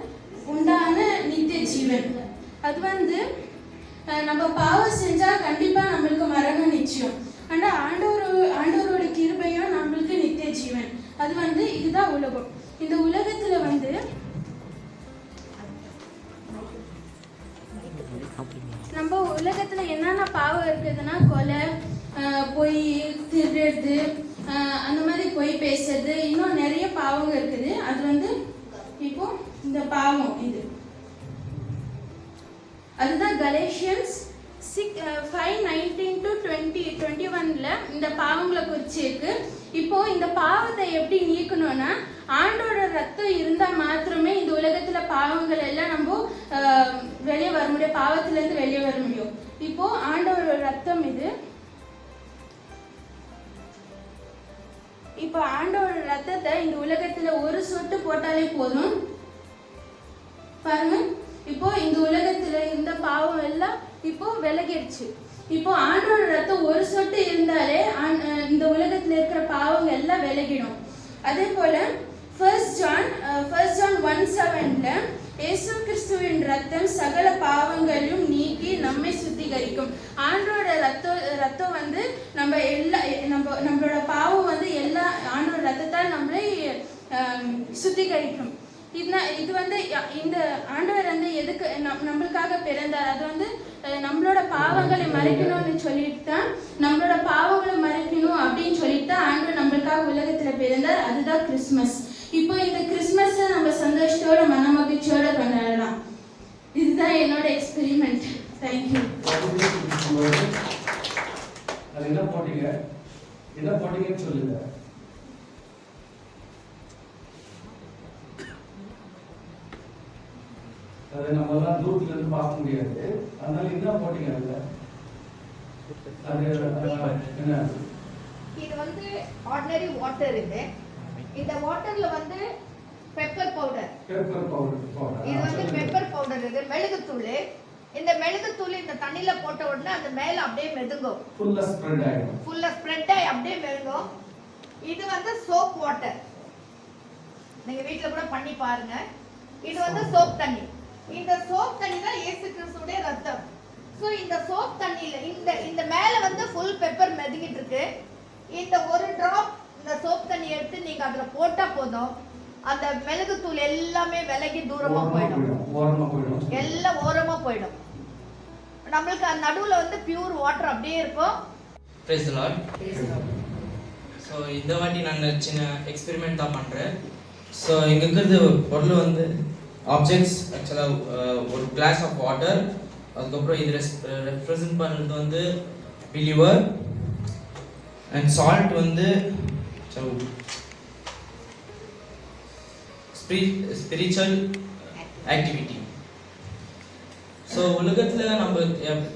உண்டான நித்திய ஜீவன். அது வந்து நம்ம பாவம் செஞ்சா கண்டிப்பா நம்மளுக்கு மரணம் நிச்சயம். ஆனா ஆண்டவரோட கிருபையும் நம்மளுக்கு நித்திய ஜீவன். அது வந்து இதுதான் உலகம். இந்த உலகத்துல வந்து நம்ம உலகத்துல என்னென்ன பாவம் இருக்குதுன்னா கொலை, பொய், திருடுறது, அந்த மாதிரி பொய் பேசுறது, இன்னும் நிறைய பாவம் இருக்குது. அது வந்து இப்போ இந்த பாவம் இது அதுதான் கலேஷியன்ஸ் 5:19-21 இந்த பாவங்களை குறிச்சு இருக்கு. இப்போ இந்த பாவத்தை எப்படி நீக்கணும்னா ஆண்டோட ரத்தம் இருந்தா மாத்திரமே இந்த உலகத்துல பாவங்கள் எல்லாம் நம்ம வெளியே வர முடியும், பாவத்துல இருந்து வெளியே வர முடியும். இப்போ ஆண்டோட ரத்தம் இது. இப்போ ஆண்டோட ரத்தத்தை இந்த உலகத்துல ஒரு சொட்டு போட்டாலே போதும். பாருங்க, இப்போ இந்த உலகத்துல இருந்த பாவம் எல்லாம் இப்போ விலகிடுச்சு. இப்போ ஆண்டோட ரத்தம் ஒரு சொட்டு இருந்தாலே இந்த உலகத்துல இருக்கிற பாவங்கள் எல்லாம் விலகிடும். அதே போல 1 John 1:7 இயேசு கிறிஸ்துவின் ரத்தம் சகல பாவங்களையும் நீக்கி நம்மை சுத்திகரிக்கும். ஆண்டோட ரத்தம் வந்து நம்மளோட பாவம் வந்து எல்லா ஆண்டோட ரத்தத்தால் நம்மளை சுத்திகரிக்கும். இது வந்து இந்த ஆண்டவர் வந்து எதுக்கு நம்மளுக்காக பிறந்தார்? அது வந்து நம்மளோட பாவங்களை மறைக்கணும்னு சொல்லிட்டு தான், நம்மளோட பாவங்களை மறைக்கணும் அப்படின்னு சொல்லிட்டு தான் ஆண்டவர் நம்மளுக்காக உலகத்துல பிறந்தார். அதுதான் கிறிஸ்மஸ். இப்போ இந்த கிறிஸ்மஸை நம்ம சந்தோஷத்தோட மனமகிழ்ச்சியோட கொண்டாடலாம். இதுதான் என்னோட எக்ஸ்பெரிமெண்ட். தேங்க்யூ. என்ன போட்டீங்கன்னு சொல்லுங்க. அதை நம்மளாம் தூரத்துல இருந்து பார்க்க முடியாது. அதனால என்ன போட்டீங்க? அது என்ன? இது வந்து ஆர்டினரி வாட்டர். இந்த வாட்டர்ல வந்து பெப்பர் பவுடர். இது வந்து பெப்பர் பவுடர். இது மெழுகுத்தூள். இந்த மெழுகுத்தூள் இந்த தண்ணியில போட்ட உடனே அந்த மேல அப்படியே மெதுங்கும். ஃபுல்லா ஸ்ப்ரெட் ஆகி அப்படியே மெதுங்கும். இது வந்து சோப் வாட்டர். நீங்க வீட்ல கூட பண்ணி பாருங்க. இது வந்து சோப் தண்ணி. இந்த சோப் தண்ணி தான் இயேசு கிறிஸ்துவோட ரத்தம். சோ இந்த சோப் தண்ணியில இந்த மேல வந்து ஃபுல் பெப்பர் மெதுங்கிட்டு இருக்கு. இந்த ஒரு டிராப் இந்த சோப் தண்ணி எடுத்து நீங்க அதுல போட்டா போதும், அந்த மெழுகுத்தூள் எல்லாமே விலகி தூரமா போயிடும். எல்லாம் ஓரமா போயிடும். நம்மளுக்கு அந்த நடுவுல வந்து பியூர் வாட்டர் அப்படியே இருக்கும். Praise the Lord. ஸோ இந்த வாட்டி நான் சின்ன எக்ஸ்பெரிமெண்ட் தான் பண்ணுறேன். ஸோ இங்கே இருக்கிறது பொருள் வந்து ஆப்ஜெக்ட்ஸ். ஆக்சுவலாக ஒரு கிளாஸ் ஆஃப் வாட்டர், அதுக்கப்புறம் இது ரெப்ரசன்ட் பண்ணுறது வந்து பிலீவர் அண்ட் சால்ட் வந்து ஸ்பிரிச்சுவல் ஆக்டிவிட்டி. ஸோ உலகத்தில் நம்ம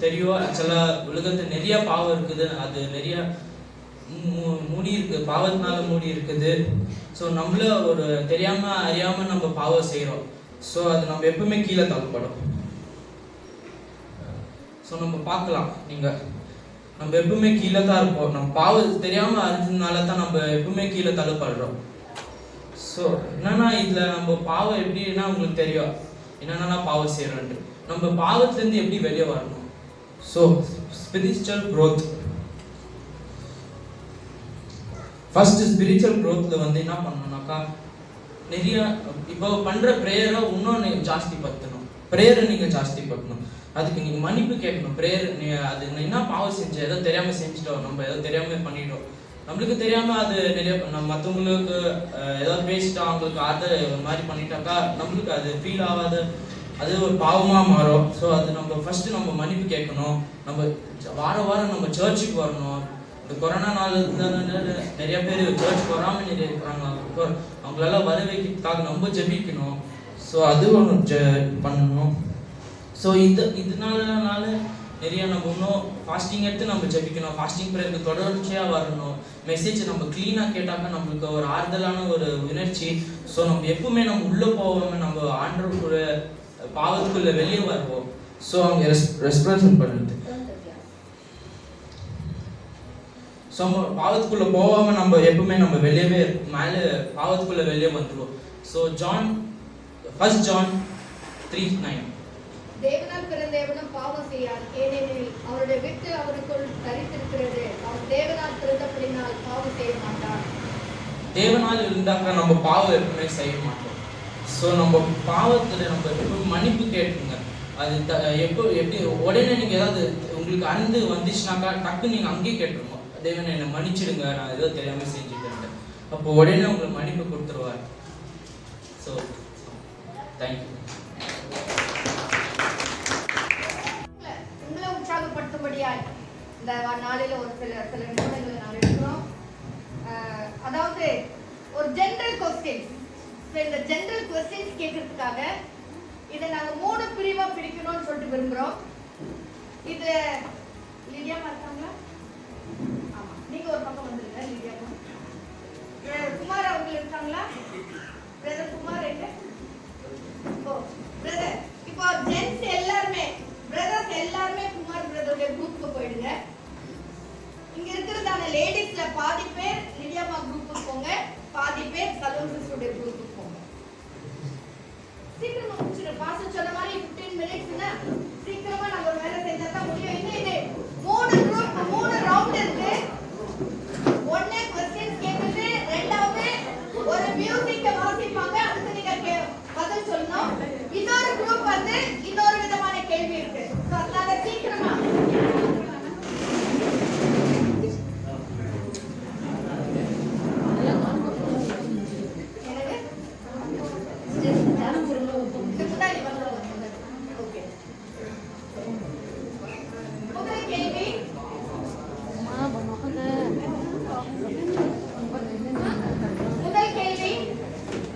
தெரியும், ஆக்சுவலாக உலகத்தில் நிறைய பாவம் இருக்குது. அது நிறைய மூடி இருக்கு, பாவத்தினால மூடி இருக்குது. ஸோ நம்மள ஒரு தெரியாமல் அறியாமல் நம்ம பாவம் செய்கிறோம். ஸோ அது நம்ம எப்பவுமே கீழே தள்ளப்படும். ஸோ நம்ம பார்க்கலாம், நீங்கள் நம்ம எப்பவுமே கீழே தான் இருப்போம். நம்ம பாவம் தெரியாமல் அறிஞ்சதுனால தான் நம்ம எப்பவுமே கீழே தள்ளப்படுறோம். ஸோ என்னன்னா இதில் நம்ம பாவம் எப்படின்னா உங்களுக்கு தெரியும் என்னென்னா பாவம் செய்கிறோன்ட்டு. நம்ம பாவத்துலேருந்து எப்படி வெளியே வரணும்? So spiritual growth. First spiritual க்ரோத்தில் வந்து என்ன பண்ணணும்னாக்கா நிறைய இப்போ பண்ணுற ப்ரேயரை இன்னும் நீங்கள் ஜாஸ்தி படுத்தணும். ப்ரேயரை நீங்கள் ஜாஸ்தி படுத்தணும். அதுக்கு நீங்கள் மன்னிப்பு கேட்கணும். ப்ரேயர் அது என்ன பாவம் செஞ்சோம், ஏதோ தெரியாமல் செஞ்சுட்டோம், நம்ம ஏதோ தெரியாமல் பண்ணிட்டோம், நம்மளுக்கு தெரியாமல் அது நிறைய நம்ம மற்றவங்களுக்கு ஏதாவது பேசிட்டோம், அவங்களுக்கு அதை ஒரு மாதிரி பண்ணிட்டாக்கா நம்மளுக்கு அது ஃபீல் ஆகாது, அது ஒரு பாவமாக மாறும். ஸோ அது நம்ம ஃபஸ்ட்டு நம்ம மன்னிப்பு கேட்கணும். நம்ம வாரம் நம்ம சர்ச்சுக்கு வரணும். இந்த கொரோனா நாள் நிறைய பேர் சர்ச்சுக்கு வராமல் நிறைய இருக்கிறாங்க. அவங்களால வர வைக்கிறதுக்காக நம்ம ஜெபிக்கணும். ஸோ அது ஒன்று பண்ணணும். ஸோ இதனால நிறைய நம்ம இன்னும் ஃபாஸ்டிங் எடுத்து நம்ம ஜெபிக்கணும். ஃபாஸ்டிங் ப்ரேயருக்கு தொடர்ச்சியாக வரணும். மெசேஜ் நம்ம க்ளீனாக கேட்டாக்க நம்மளுக்கு ஒரு ஆறுதலான ஒரு உணர்ச்சி. ஸோ நம்ம எப்பவுமே நம்ம உள்ளே போகாமல் நம்ம ஆண்டவருக்குள்ள பாவத்துக்குள்ளே வெளியே வருவோம். ஸோ அவங்க ரெஸ்பிரேஷன் பண்ணுறது. ஸோ நம்ம பாவத்துக்குள்ளே போகாமல் நம்ம எப்பவுமே நம்ம வெளியவே மேலே பாவத்துக்குள்ளே வெளியே வந்துடுவோம். ஸோ ஃபர்ஸ்ட் ஜான் 3:9 தேவனால் பிறந்த எவனும் பாவம் செய்யார், ஏனெனில் அவருடைய விட்டு அவருக்குள் தரித்திருக்கிறது. அவர் தேவனால் பிறந்தபடினால் பாவம் செய்ய மாட்டார். தேவனால் இருந்தாக்க நம்ம பாவம் எப்பவுமே செய்ய மாட்டோம். ஸோ நம்ம பாவத்தில் நம்ம எப்பவும் மன்னிப்பு கேட்டுங்க. அது எப்படி உடனே நீங்கள் ஏதாவது உங்களுக்கு அருந்து வந்துச்சுனாக்கா டக்குன்னு நீங்கள் அங்கேயே கேட்டுருங்க, தேவனை என்னை மன்னிச்சிடுங்க, நான் ஏதோ தெரியாமல் செஞ்சுட்டேன். அப்போ உடனே உங்களுக்கு மன்னிப்பு கொடுத்துருவார். So thank you. உங்களை உற்சாகப்படுத்தும்படியாய் இந்த நாளில் ஒரு சில நிமிடங்களை நாங்கள் எடுக்கிறோம். அதாவது ஒரு ஜென்ரல் கொஸ்டின். இந்த ஜென்ரல் கொஸ்டின்ஸ் கேட்கறதுக்காக இதை நாங்கள் 3 பிரிவாக பிரிக்கணும்னு சொல்லிட்டு விரும்புகிறோம். இது லிடியாமா இருக்காங்களா? ஆமாம், நீங்கள் ஒரு பக்கம் வந்துருங்க. லிடியாமா, குமார் அவங்க இருக்காங்களா? பிரதர் குமார் எங்க? ஓ பிரதர், இப்போ ஜென்ஸ் எல்லாருமே பிரதர்ஸ் எல்லாருமே குமார் பிரதருடைய குரூப்புக்கு போயிடுங்க. இங்க இருக்கிறதான லேடிஸ்ல பாதி பேர் லிடியாமா குரூப்புக்கு போங்க, பாதி பேர் சலூன் சிஸ்டருடைய குரூப்புக்கு போங்க. சீக்கிரமா முடிச்சிடு. பாஸ்டர் சொன்ன மாதிரி 15 மினிட்ஸ்னா சீக்கிரமா நம்ம ஒரு வேலை செஞ்சா தான் முடியும். இது 3 குரூப் 3 ரவுண்ட் இருக்கு. ஒண்ணே क्वेश्चंस கேக்குது, ரெண்டாவது ஒரு மியூசிக்க வாசிப்பாங்க, அதுக்கு நீங்க பதில் சொல்லணும். இன்னொரு குரூப் வந்து இன்னொரு விதமான கேள்வி இருக்கு. சோ அதனால சீக்கிரமா முதல் கேள்வி. முதல் கேள்வி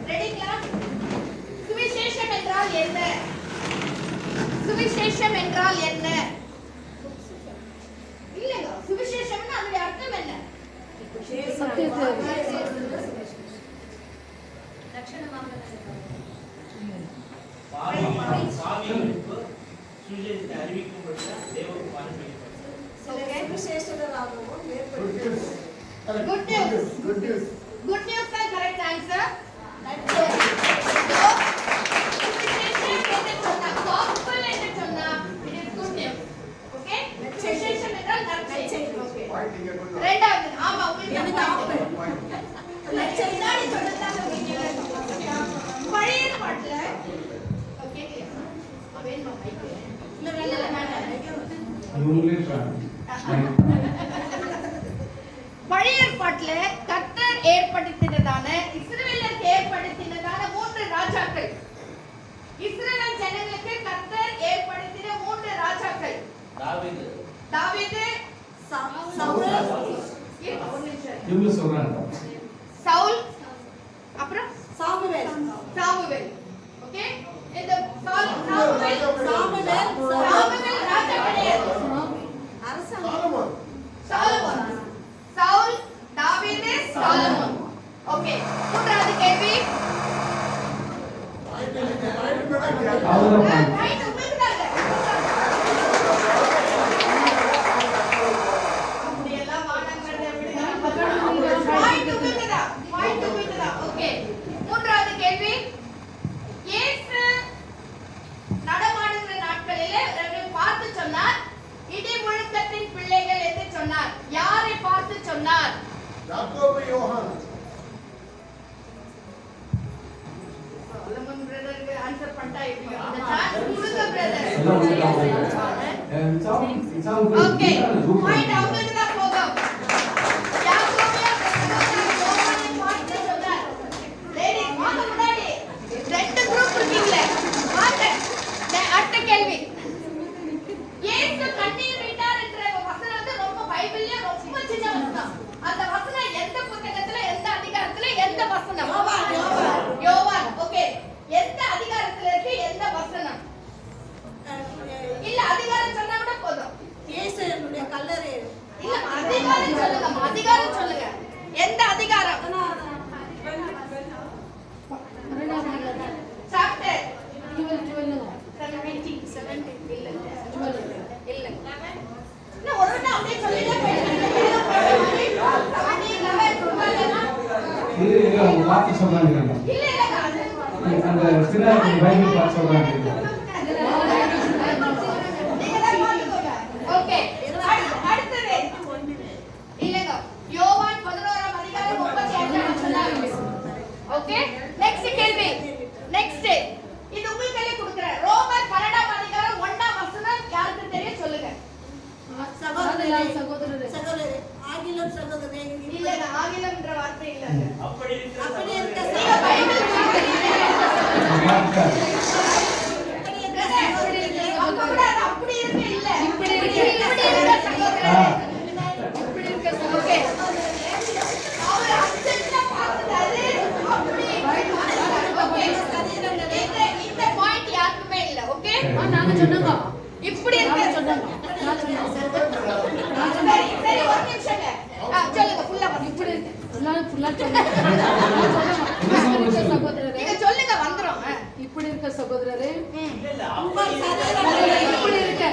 ரெடிங்களா? சுவிசேஷம் என்றால் என்ன? சுவிசேஷம் என்றால் என்ன? இல்லங்க, சுவிசேஷம்னா அதோட அர்த்தம் என்ன? சுவிசேஷத்தை அறிவிக்கும்படியா தேவகுமாரன் Good news. Good news. Good news is correct answer. Gospel என்று சொன்னா it is good news. Okay? சுவிசேஷம் என்றால் நற்செய்தி. Okay. ரெண்டாவது, ஆமா உங்களுக்கு நற்செய்தி சொல்லலாம். பழைய ஏற்பாட்டுல ஓகே வேணுமா மைக்? இல்ல பழைய ஏற்பாட்டுல கர்த்தர் ஏற்படுத்தினதான இஸ்ரவேலருக்கு ஏற்படுத்தினதான 3 ராஜாக்கள். இஸ்ரவேல் ஜனங்களுக்கு கர்த்தர் ஏற்படுத்தின 3 ராஜாக்கள். தாவீது, சவுல், இவங்க சொல்றாங்க. சவுல், அப்புறம் சாமுவேல். ஓகே, இந்த சாமுவேல் ராஜா கிடையாது. சாலமோன். சவுல், தாவீது, சாலமோன். ஓகே, மூன்றாவது கேள்வி. ரைட், உங்களுக்கு தாங்க. அப்படி எல்லாம் வானங்கறத விடுங்க. பாயிண்ட் உங்களுக்கு தான். ஓகே, யாக்கோபு யோவான் சாலமன் பிரதருக்கு ஆன்சர் பண்ணிட்டா எப்படி அந்த சான்ஸ் கொடுங்க பிரதர் ஓகே பாயிண்ட் அவங்களுக்கு தான் போகும் யாக்கோபு யோவான் பாயிண்ட் சொல்றார் லேடிஸ் வாங்க முன்னாடி ரெண்டு குரூப் இருக்கீங்களே வாங்க அடுத்த கேள்வி இயேசு கண்ணீர் விட்டார் என்ற வசனம் வந்து ரொம்ப பைபிள்ல ரொம்ப சின்ன வசனம் அந்த வசனம் எந்த புத்தகத்துல எந்த அதிகாரத்துல எந்த வசனம் யோவான் ஓகே எந்த அதிகாரத்துல இருக்கு எந்த வசனம் இல்ல அதிகாரம் சொன்னா கூட போதும் இயேசுவுடைய கல்லறை இல்ல அதிகாரம் சொல்லுங்க அதிகாரம் சொல்லுங்க எந்த அதிகாரம் சாப்டர் 17 இல்ல இல்ல நான் ஒரு நாள் அப்படியே சொல்லிட்டே இல்ல அவங்க பார்த்து சொல்றாங்க அந்த சின்ன பைபிள் பார்த்து சொல்றாங்க ஓகே அடுத்தது இல்லங்க யோவான் 11ஆம் அதிகாரம் 38ஆம் வசனம் ஓகே நெக்ஸ்ட் கேள்வி நெக்ஸ்ட் இது உங்களுக்கு கையில கொடுக்கிறேன் ரோமர் 12ஆம் அதிகாரம் 1ஆம் வசனம் யாருக்கு தெரியும் சொல்லுங்க சகோதரரே ஆகிலம் சகோதரரே இல்லங்க ஆகிலம்ன்ற வார்த்தை இல்லங்க அப்படி இருக்க நீங்க பைபிள் அப்படி இருக்க இல்ல இப்படி இருக்க சகோதரரே இப்படி இருக்க ஓகே அவர் அச்சத்துல பார்த்தாரு அப்படி ஓகே இந்த பாயிண்ட் யாருக்குமே இல்ல ஓகே நாங்க சொன்னோங்க இப்படி இருக்க சொன்னோங்க சரி ஒரு நிமிஷங்க சொல்லுங்க ஃபுல்லா இப்படி இருக்கு ஃபுல்லா சொல்லுங்க நீங்க சொல்லுங்க வந்துரும் இப்படி இருக்க சகோதரரே இப்படி இருக்க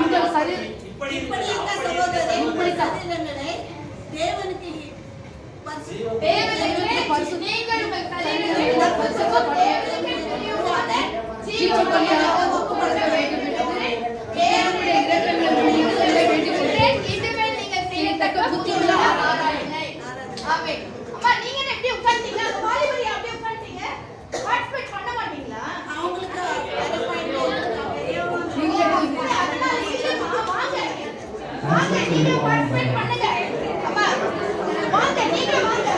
இந்த சரி இப்படி இருக்க சகோதரரே இப்படி சகோதரனே தேவனுக்கு பரிசுத்த நீங்கள் உங்கள் சரீரங்களை பரிசுத்த தேவனுக்கு பிரியமான ஜீவபலியாக ஒப்புக்கொடுக்க வேண்டும் என்று தேவனுடைய இரக்கங்களை வேண்டிக்கொள்கிறேன். இதுவே நீங்கள் செய்யத்தக்க புத்தியுள்ள ஆராதனை. ஆமென். அம்மா நீங்க எப்படி உட்கார்ந்தீங்க? அந்த வாலிபரி அப்படியே உட்கார்ந்தீங்க. பார்ட்டிசிபேட் பண்ண மாட்டீங்களா? அவங்களுக்கு நீங்க அதனால இல்லம்மா வாங்க. வாங்க நீங்க பார்ட்டிசிபேட் பண்ணுங்க. அம்மா வாங்க நீங்க வாங்க.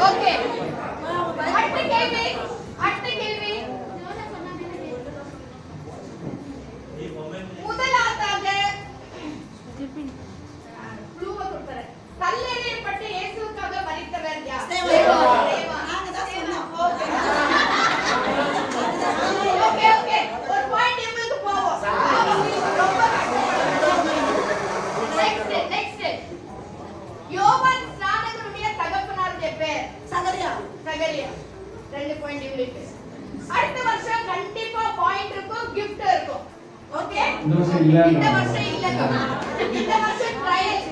ஓகே. அடுத்த கேள்வி. முதலாவதாக க்ளூவை கொடுக்கிறேன். கல்லெறியப்பட்டு இயேசுவுக்காக மரித்தவர் யார்? ஓகே ஓகே ஒரு பாயிண்ட் உங்களுக்கு போவோம். நெக்ஸ்ட் யோவான் ஸ்நானகருடைய தகப்பனாருடைய பேர் சகரியா. 2 பாயிண்ட் உங்களுக்கு. அடுத்த வருஷம் கண்டிப்பா பாயிண்ட் இருக்கும், gift இருக்கும். ஓகே இந்த வருஷம் இல்லங்க. இந்த வருஷம் ட்ரையல்.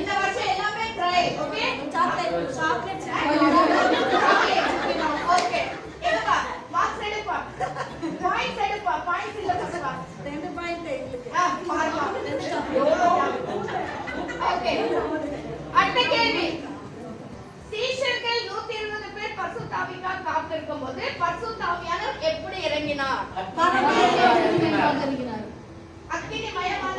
இந்த வருஷம் எல்லாமே ட்ரையல். ஓகே சாக்லேட் ஓகே எடுப்பா மார்க்ஸ் எடுப்பா பாயிண்ட்ஸ் எடுப்பா பாயிண்ட்ஸ் இல்ல பசங்க 2 பாயிண்ட் உங்களுக்கு பாருங்க ஓகே அடுத்த கேள்வி. சீஷர்கள் 120 பேர் பரிசுத்த ஆவியால் காத்திருக்கும் போது பரிசுத்த ஆவியானவர் எப்படி இறங்கினார்? அக்கினி மயமான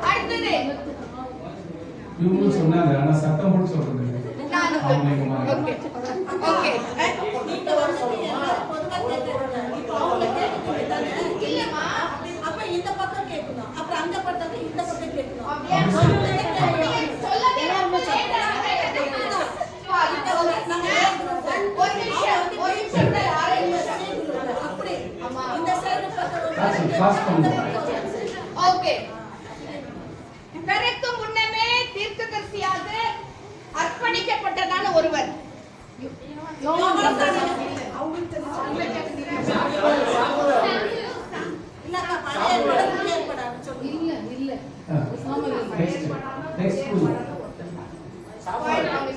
அடுத்தது இவங்க சொன்னாங்க ஆனா சத்தம் போட்டு சொல்றது ஓகே ஓகே நீங்க வந்து எல்லாரும் பொதுவா கேக்குறீங்க. இப்போ அவங்க கேக்குறது தானே இல்லம்மா. அப்ப இந்த பக்கம் கேட்கணும், அப்புறம் அந்த பக்கம் இந்த பக்கம் கேட்கணும். அப்படியே சொல்லவே ஓகே. பிறக்கு முன்னமே தீர்க்கதரிசியாக அர்ப்பணிக்கப்பட்டதான ஒருவர்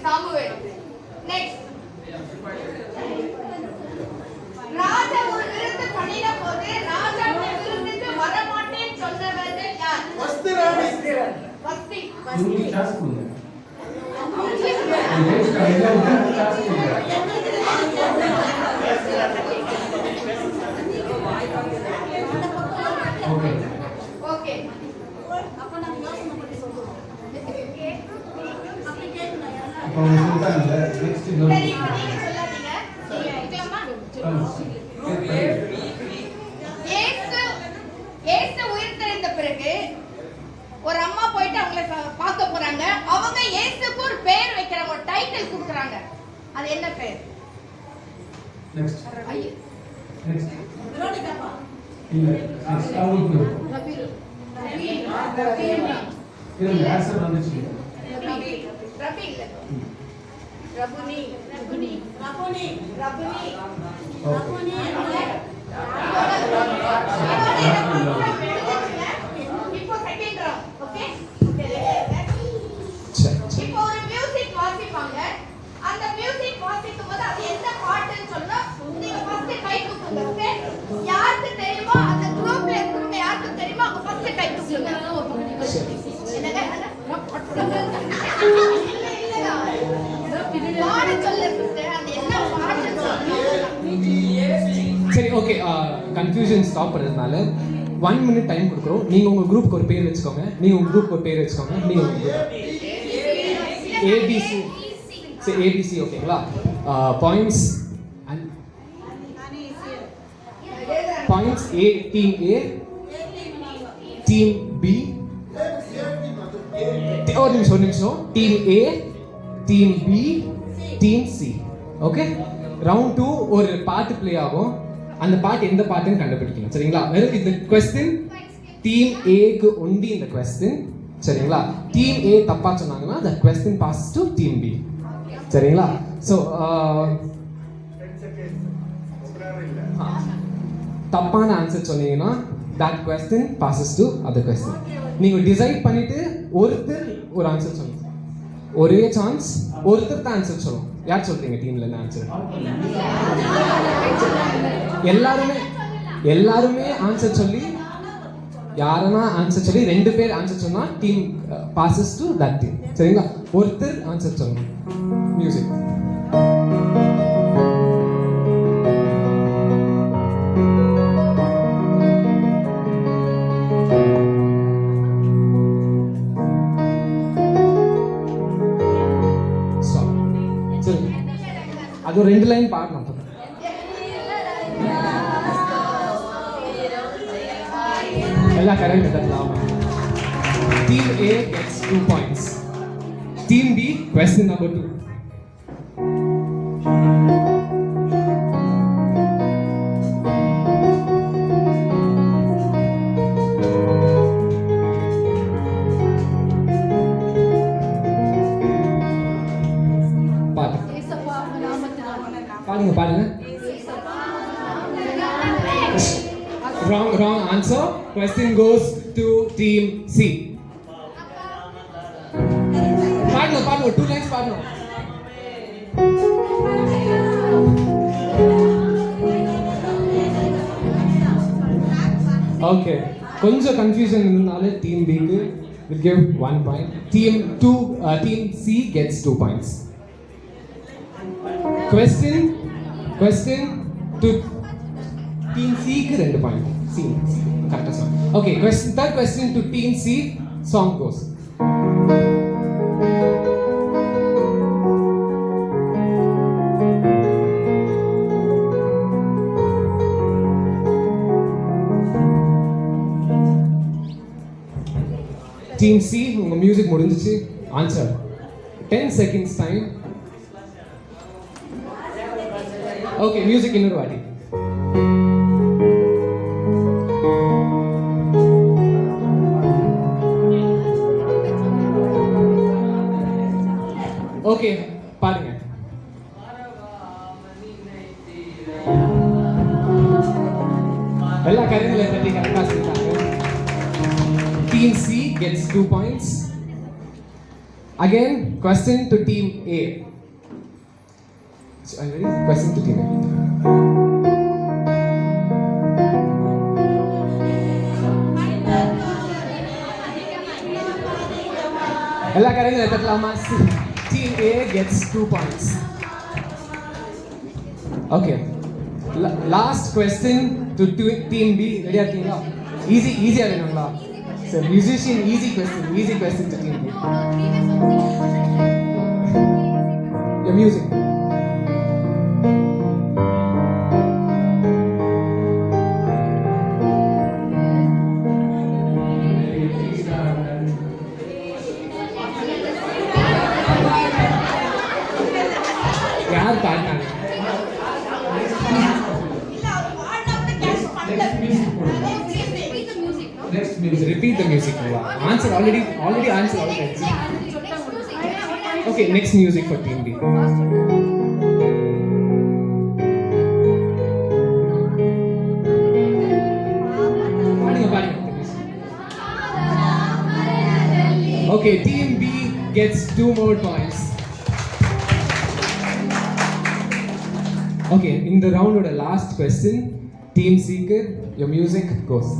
சாமுவேல். நெக்ஸ்ட் ராஜா ஒரு விருந்து பண்ணின போது ராஜா இவங்களுக்கு சான்ஸ் கொடுங்க. எல்லாருக்கும் சான்ஸ் கொடுங்க. ஓகே ஓகே அப்ப நம்ம யோசனை பண்ணி சொல்றோம். அப்படி கேட்கணும். இப்போ அவங்க சொல்லிட்டாங்கல்ல நெக்ஸ்ட் இன்னொரு சரி இப்போ நீங்க சொல்லாதீங்க. இயேசு உயிர்த்தெழுந்த பிறகு ஒரு அம்மா போயிட்டு அவங்கள பார்க்க போறாங்க. அவங்க இயேசுக்கு ஒரு பேர் வைக்கிறாங்க, ஒரு டைட்டில் கொடுக்குறாங்க. அது என்ன பேர்? நெக்ஸ்ட் ஐயோ நெக்ஸ்ட் வெரோனிகாப்பா. இல்ல நெக்ஸ்ட் அவங்களுக்கு ரபி இது ஆன்சர் வந்துச்சு. ரபி இல்ல ரபுனி ரபுனி ரபுனி ரபுனி ரபுனி இப்போ செகண்ட் ரவுண்ட். ஓகே இப்போ ஒரு மியூசிக் வாசிப்பாங்க. அந்த மியூசிக் வாசிக்கும் போது அது என்ன பாட்டுன்னு சொன்னா நீங்க ஃபர்ஸ்ட் கை தூக்குங்க. ஓகே யாருக்கு தெரியுமோ அந்த குரூப்ல இருக்கிறவங்க யாருக்கு தெரியுமோ அவங்க ஃபர்ஸ்ட் கை தூக்குங்க. என்னங்க இல்ல பாடு சொல்ல சிஸ்டர். அது என்ன பாட்டுன்னு சொல்லுங்க. சரி ஓகே கன்ஃபியூஷன் ஸ்டாப் பண்ணுறதுனால 1 மினிட் டைம் கொடுக்குறோம். நீங்கள் உங்கள் குரூப்புக்கு ஒரு பேர் வச்சுக்கோங்க, நீங்கள் உங்கள் குரூப்புக்கு ஒரு பேர் வச்சுக்கோங்க, நீங்கள் உங்கள் குரூப் ஏபிசி. சரி ஏபிசி ஓகேங்களா? Points points A team A, team B, ஒரு நிமிஷம் team A, team B, team C. Okay round 2 ஒரு பாட்டு ப்ளே ஆகும். அந்த பாட்டு எந்த பாட்டுன்னு கண்டுபிடிக்கணும். சரிங்களா? வெறும் இந்த கொஸ்டின் டீம் ஏக்கு ஒண்டி இந்த கொஸ்டின். சரிங்களா? டீம் ஏ தப்பா சொன்னாங்கன்னா the question passes to team B. சரிங்களா? ஸோ தப்பான ஆன்சர் சொன்னீங்கன்னா that question passes to other question. நீங்க டிசைட் பண்ணிட்டு ஒருத்தர் ஒரு ஆன்சர் சொல்லுங்க. ஒரே சான்ஸ், ஒருத்தர் தான் ஆன்சர் சொல்லணும். யார் சொல்றீங்க டீம்ல இருந்து ஆன்சர்? எல்லாருமே ஆன்சர் சொல்லி, யாரனா ஆன்சர் சொல்லி 2 பேர் ஆன்சர் சொன்னா team passes to that team. சரிங்களா? ஒருத்தர் ஆன்சர் சொல்லணும். மியூசிக் அது 2 லைன் பாடணும். எல்லாம் கரெக்ட் தரலாம். Team A gets 2 points. Team B, question number 2. பாருங்க. Wrong answer. Question goes to team C. பாடணும் 2 lines பாடணும். ஓகே கொஞ்சம் கன்ஃபியூஷன் இருந்தாலே டீம் B க்கு will give 1 point. Team C gets 2 points. Question to team C க்கு 2 point. C correct song. Okay, third question to team C. Song goes. Team C, உங்க music முடிஞ்சிச்சு. Answer 10 seconds time. Okay music இன்னொரு வாட்டி. Okay பாருங்க. எல்லா கரெக்ட்ல தட்டி கரெக்டா சொல்லிட்டாங்க. Team C gets 2 points. Again, question to team A. So, are you ready? Question to team A. எல்லா கரையும் எடுத்துக்கலாமா? Team A gets 2 points. Okay. Last question to Team B. Ready இருக்கீங்களா? Easy வேணுங்களா? So musician easy question to Team B. Your music. யார் பாடினாங்க? Next music. Repeat the music. Answer already answer already. Okay, next music for Team B. Okay, Team B gets 2 more points. Okay, in the round of the last question, Team Seeker, your music goes.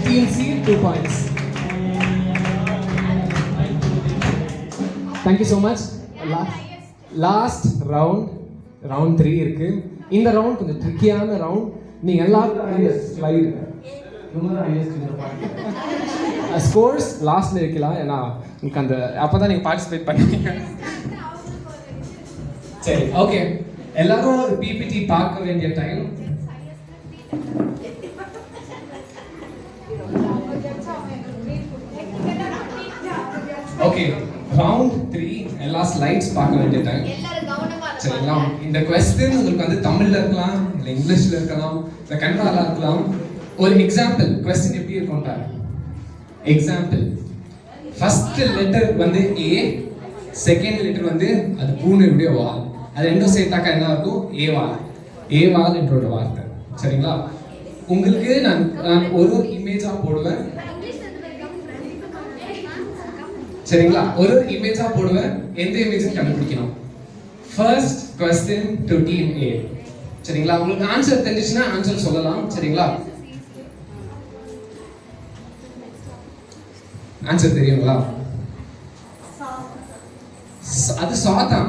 Team C 2 points. Thank you so much. Last round 3 இருக்கு. இந்த round கொஞ்சம் ட்ரிக்கியான round. நீங்க எல்லாரும் slide scores லாஸ்ட்ல இருக்கலாம். ஏன்னா உங்களுக்கு அந்த அப்பதான் நீங்க பார்ட்டிசிபேட் பண்ணுவீங்க. சரி, ஓகே. எல்லாரும் ஒரு பிபிடி பார்க்க வேண்டிய டைம். ஓகே, ரவுண்ட் 3 எல்லா ஸ்லைட்ஸ் பார்க்க வேண்டிய டைம். சரிங்களா? இந்த क्वेश्चन உங்களுக்கு வந்து தமிழ்ல இருக்கலாம், இல்ல இங்கிலீஷ்ல இருக்கலாம், இல்ல கன்னடால இருக்கலாம். ஒரு எக்ஸாம்பிள் क्वेश्चन எப்படி இருக்கும் பாருங்க. எக்ஸாம்பிள், ஃபர்ஸ்ட் லெட்டர் வந்து A, செகண்ட் லெட்டர் வந்து அது பூனையுடைய வால். அது ரெண்டும் சேர்த்தாக்கா என்ன இருக்கும்? ஏவால் என்ற ஒரு வார்த்தை. சரிங்களா? உங்களுக்கு நான் ஒரு இமேஜா போடுவேன். சரிங்களா? ஒரு இமேஜா போடுவேன். எந்த இமேஜ் கண்டுபிடிக்கணும்? First question to team A. சரிங்களா? உங்களுக்கு ஆன்சர் தெரிஞ்சிச்சுனா ஆன்சர் சொல்லலாம். சரிங்களா? ஆன்சர் தெரியுங்களா? அது சாதான்.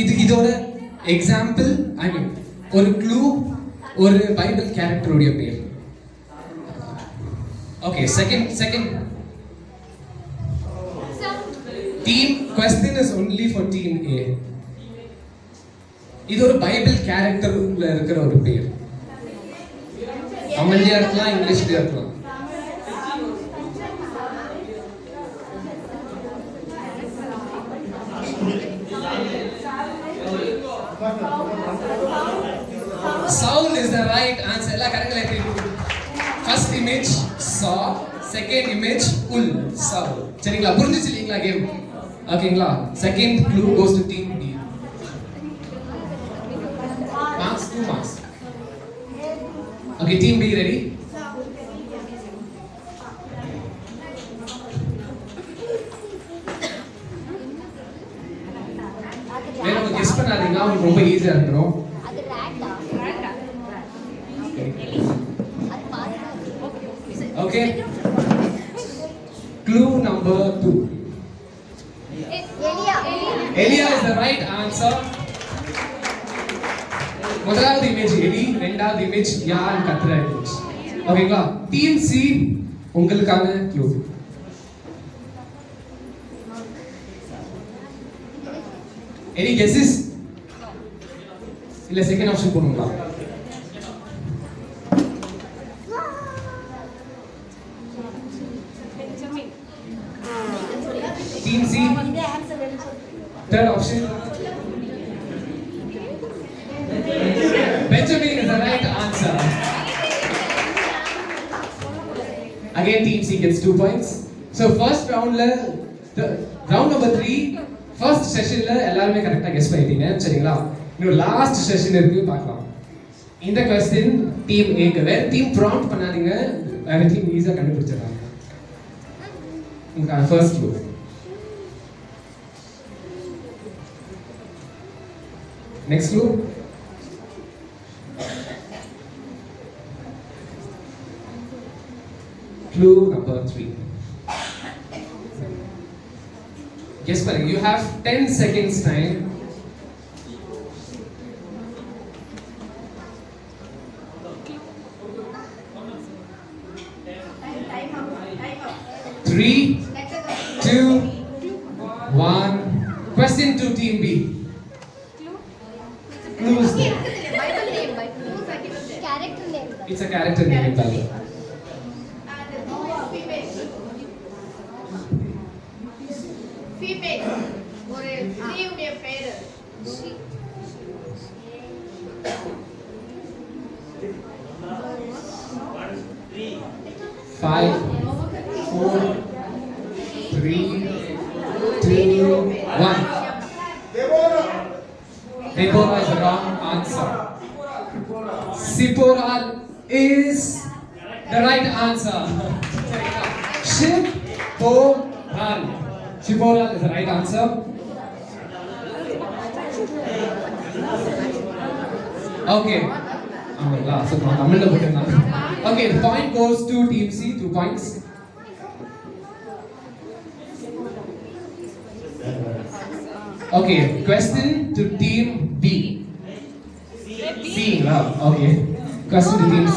இது இதோட எக்ஸாம்பிள், ஐ மீன் ஒரு க்ளூ, ஒரு பைபிள் கேரக்டருடைய பேர். Okay, second team question is only for team A. இது ஒரு பைபிள் கேரக்டர்ல இருக்கிற ஒரு பேர். தமிழ்லயா இருக்கலாம், இங்கிலீஷ்லயா இருக்கலாம். Saul is the right answer. எல்லாம் கரெக்ட்ல இருக்கு. First image Saul, second image Ul, Saul. சரிங்களா? புரிஞ்சுச்சு இல்லீங்களா கேம்? ஓகேங்களா? Second clue goes to team B. Marks 2 marks. Okay, team B ready? வேற கெஸ் பண்ணாதீங்க, உங்களுக்கு ரொம்ப ஈஸியா இருக்கும். Okay. Clue number 2. Elia is the right answer. முதலாவது இமேஜ் எலி, இரண்டாவது இமேஜ் யார் கத்துற இமேஜ். ஓகேங்களா? டீம் சி உங்களுக்கான க்ளூ. Any guesses? இல்ல செகண்ட் ஆப்ஷன் போடுங்களா? Team C. Third option. Benjamin is the right answer. Again, Team C gets 2 points. So first round number 3, first செஷன்ல எல்லாருமே கரெக்டாக கெஸ் பண்ணிட்டீங்க சரிங்களா? இன்னும் லாஸ்ட் செஷன் இருக்கு பார்க்கலாம். இந்த கொஸ்டின் டீம் ஏக்கு வேற டீம் ப்ராம்ப்ட் பண்ணாதீங்க, வேற டீம் ஈஸியாக கண்டுபிடிச்சிடறாங்க. உங்க first clue next clue clue number 3. Guess what? You have 10 seconds time. Three, 2, 1. Question to Team B. Clues there. It's a character name in Bible. Female. ஒரு ஸ்திரீயுடைய பேரு. 5, 4, 3, 2, 1. Deborah is the wrong answer. Sipporah is the right answer. Shipporah. Shipporah is the right answer. Okay. So okay, the point goes to Team C, 2 points. Okay, question to Team B. C, wow, okay. Question to Team C.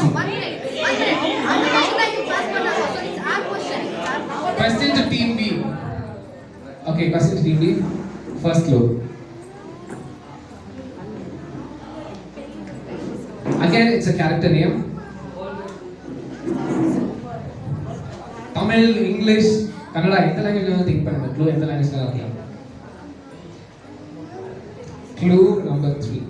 Question to Team B. Okay, question to Team B. First clue. Again, it's a character name. Tamil, English, Kannada, any language you think about. Clue, any language you think. Clue number 3.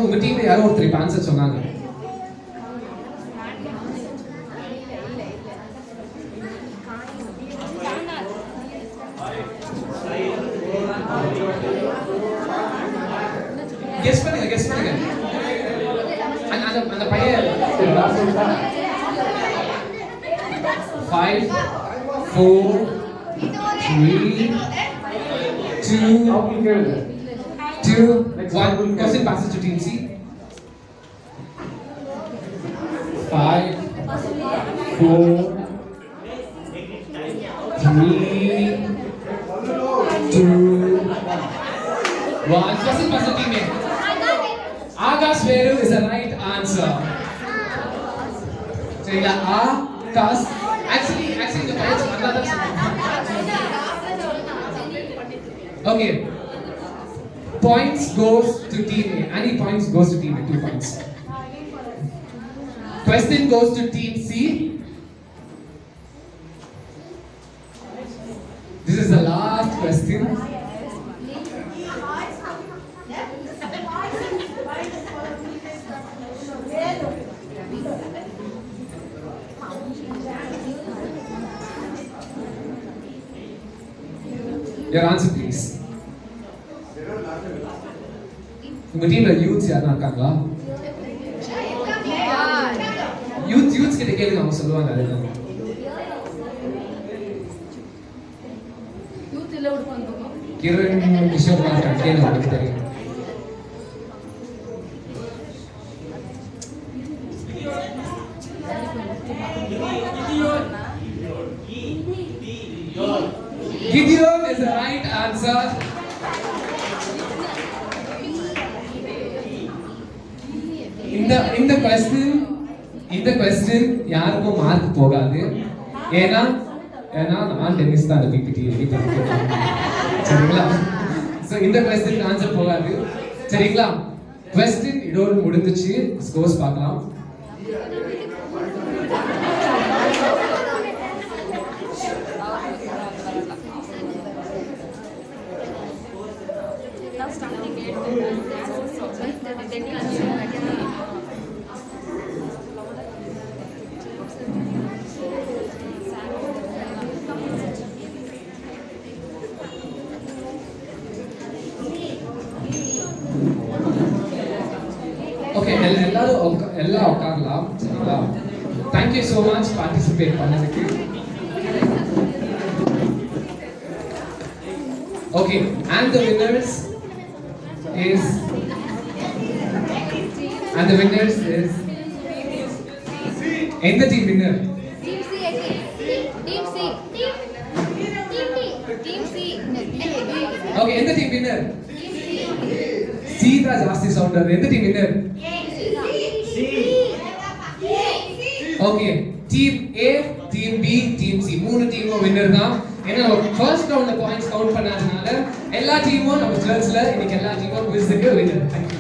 உங்க டீம்ல யாரோ ஒருத்தர் answer சொன்னாங்க. Guess பண்ணுங்க. அந்த பையன் 5, 4, 3, 2, 1. Question passes to Team C. 5, 4, 3, 2, 1. Question passes to Team A. Akash Veru is the right answer. So Akash. Actually the page another. Okay. Points goes to Team A. Any points goes to Team A. 2 points. Question goes to Team C. This is the last question. Your answer, please. உங்க டீம்ல youths யாரா இருக்காங்களா? Youths கிட்ட கேளுங்க, அவங்க சொல்லுவாங்க. அதுதான் youth இல்ல உட்கார்ந்துங்க. கிரண் கிஷோர் மார்க்கெட் கேளுங்க, உங்களுக்கு தெரியும். Gideon is the right answer. இந்த क्वेश्चन யாருக்கும் மார்க் போகாது. ஏனா நான் டென்னிஸ் தான் பிபிடி ரெடி பண்ணிட்டேன். சரிங்களா? சோ இந்த क्वेश्चन ஆன்சர் போகாது. சரிங்களா? क्वेश्चन இதோட முடிஞ்சிச்சு. ஸ்கோர்ஸ் பார்க்கலாம். ஓகே, எல்லாம் உட்காரலாம் சரிங்களா? தேங்க்யூ ஸோ மச் பார்ட்டிசிபேட் பண்ணதுக்கு. Okay, and the winners is எந்த டீம் வின்னர்? ஓகே, எந்த டீம் வின்னர்? சீதா ஜாஸ்தி சவுண்ட் வருது. எந்த team winner? Okay, team A, team B, team C மூணு டீமும் வின்னர் தான். ஏன்னா ஃபர்ஸ்ட் ரவுண்ட்ல பாயிண்ட்ஸ் கவுண்ட் பண்ணாதனால எல்லா டீமும் நம்ம சர்ச்ல இன்னைக்கு எல்லா டீமும் குவிஸ்க்கு வின்னர். தேங்க்யூ.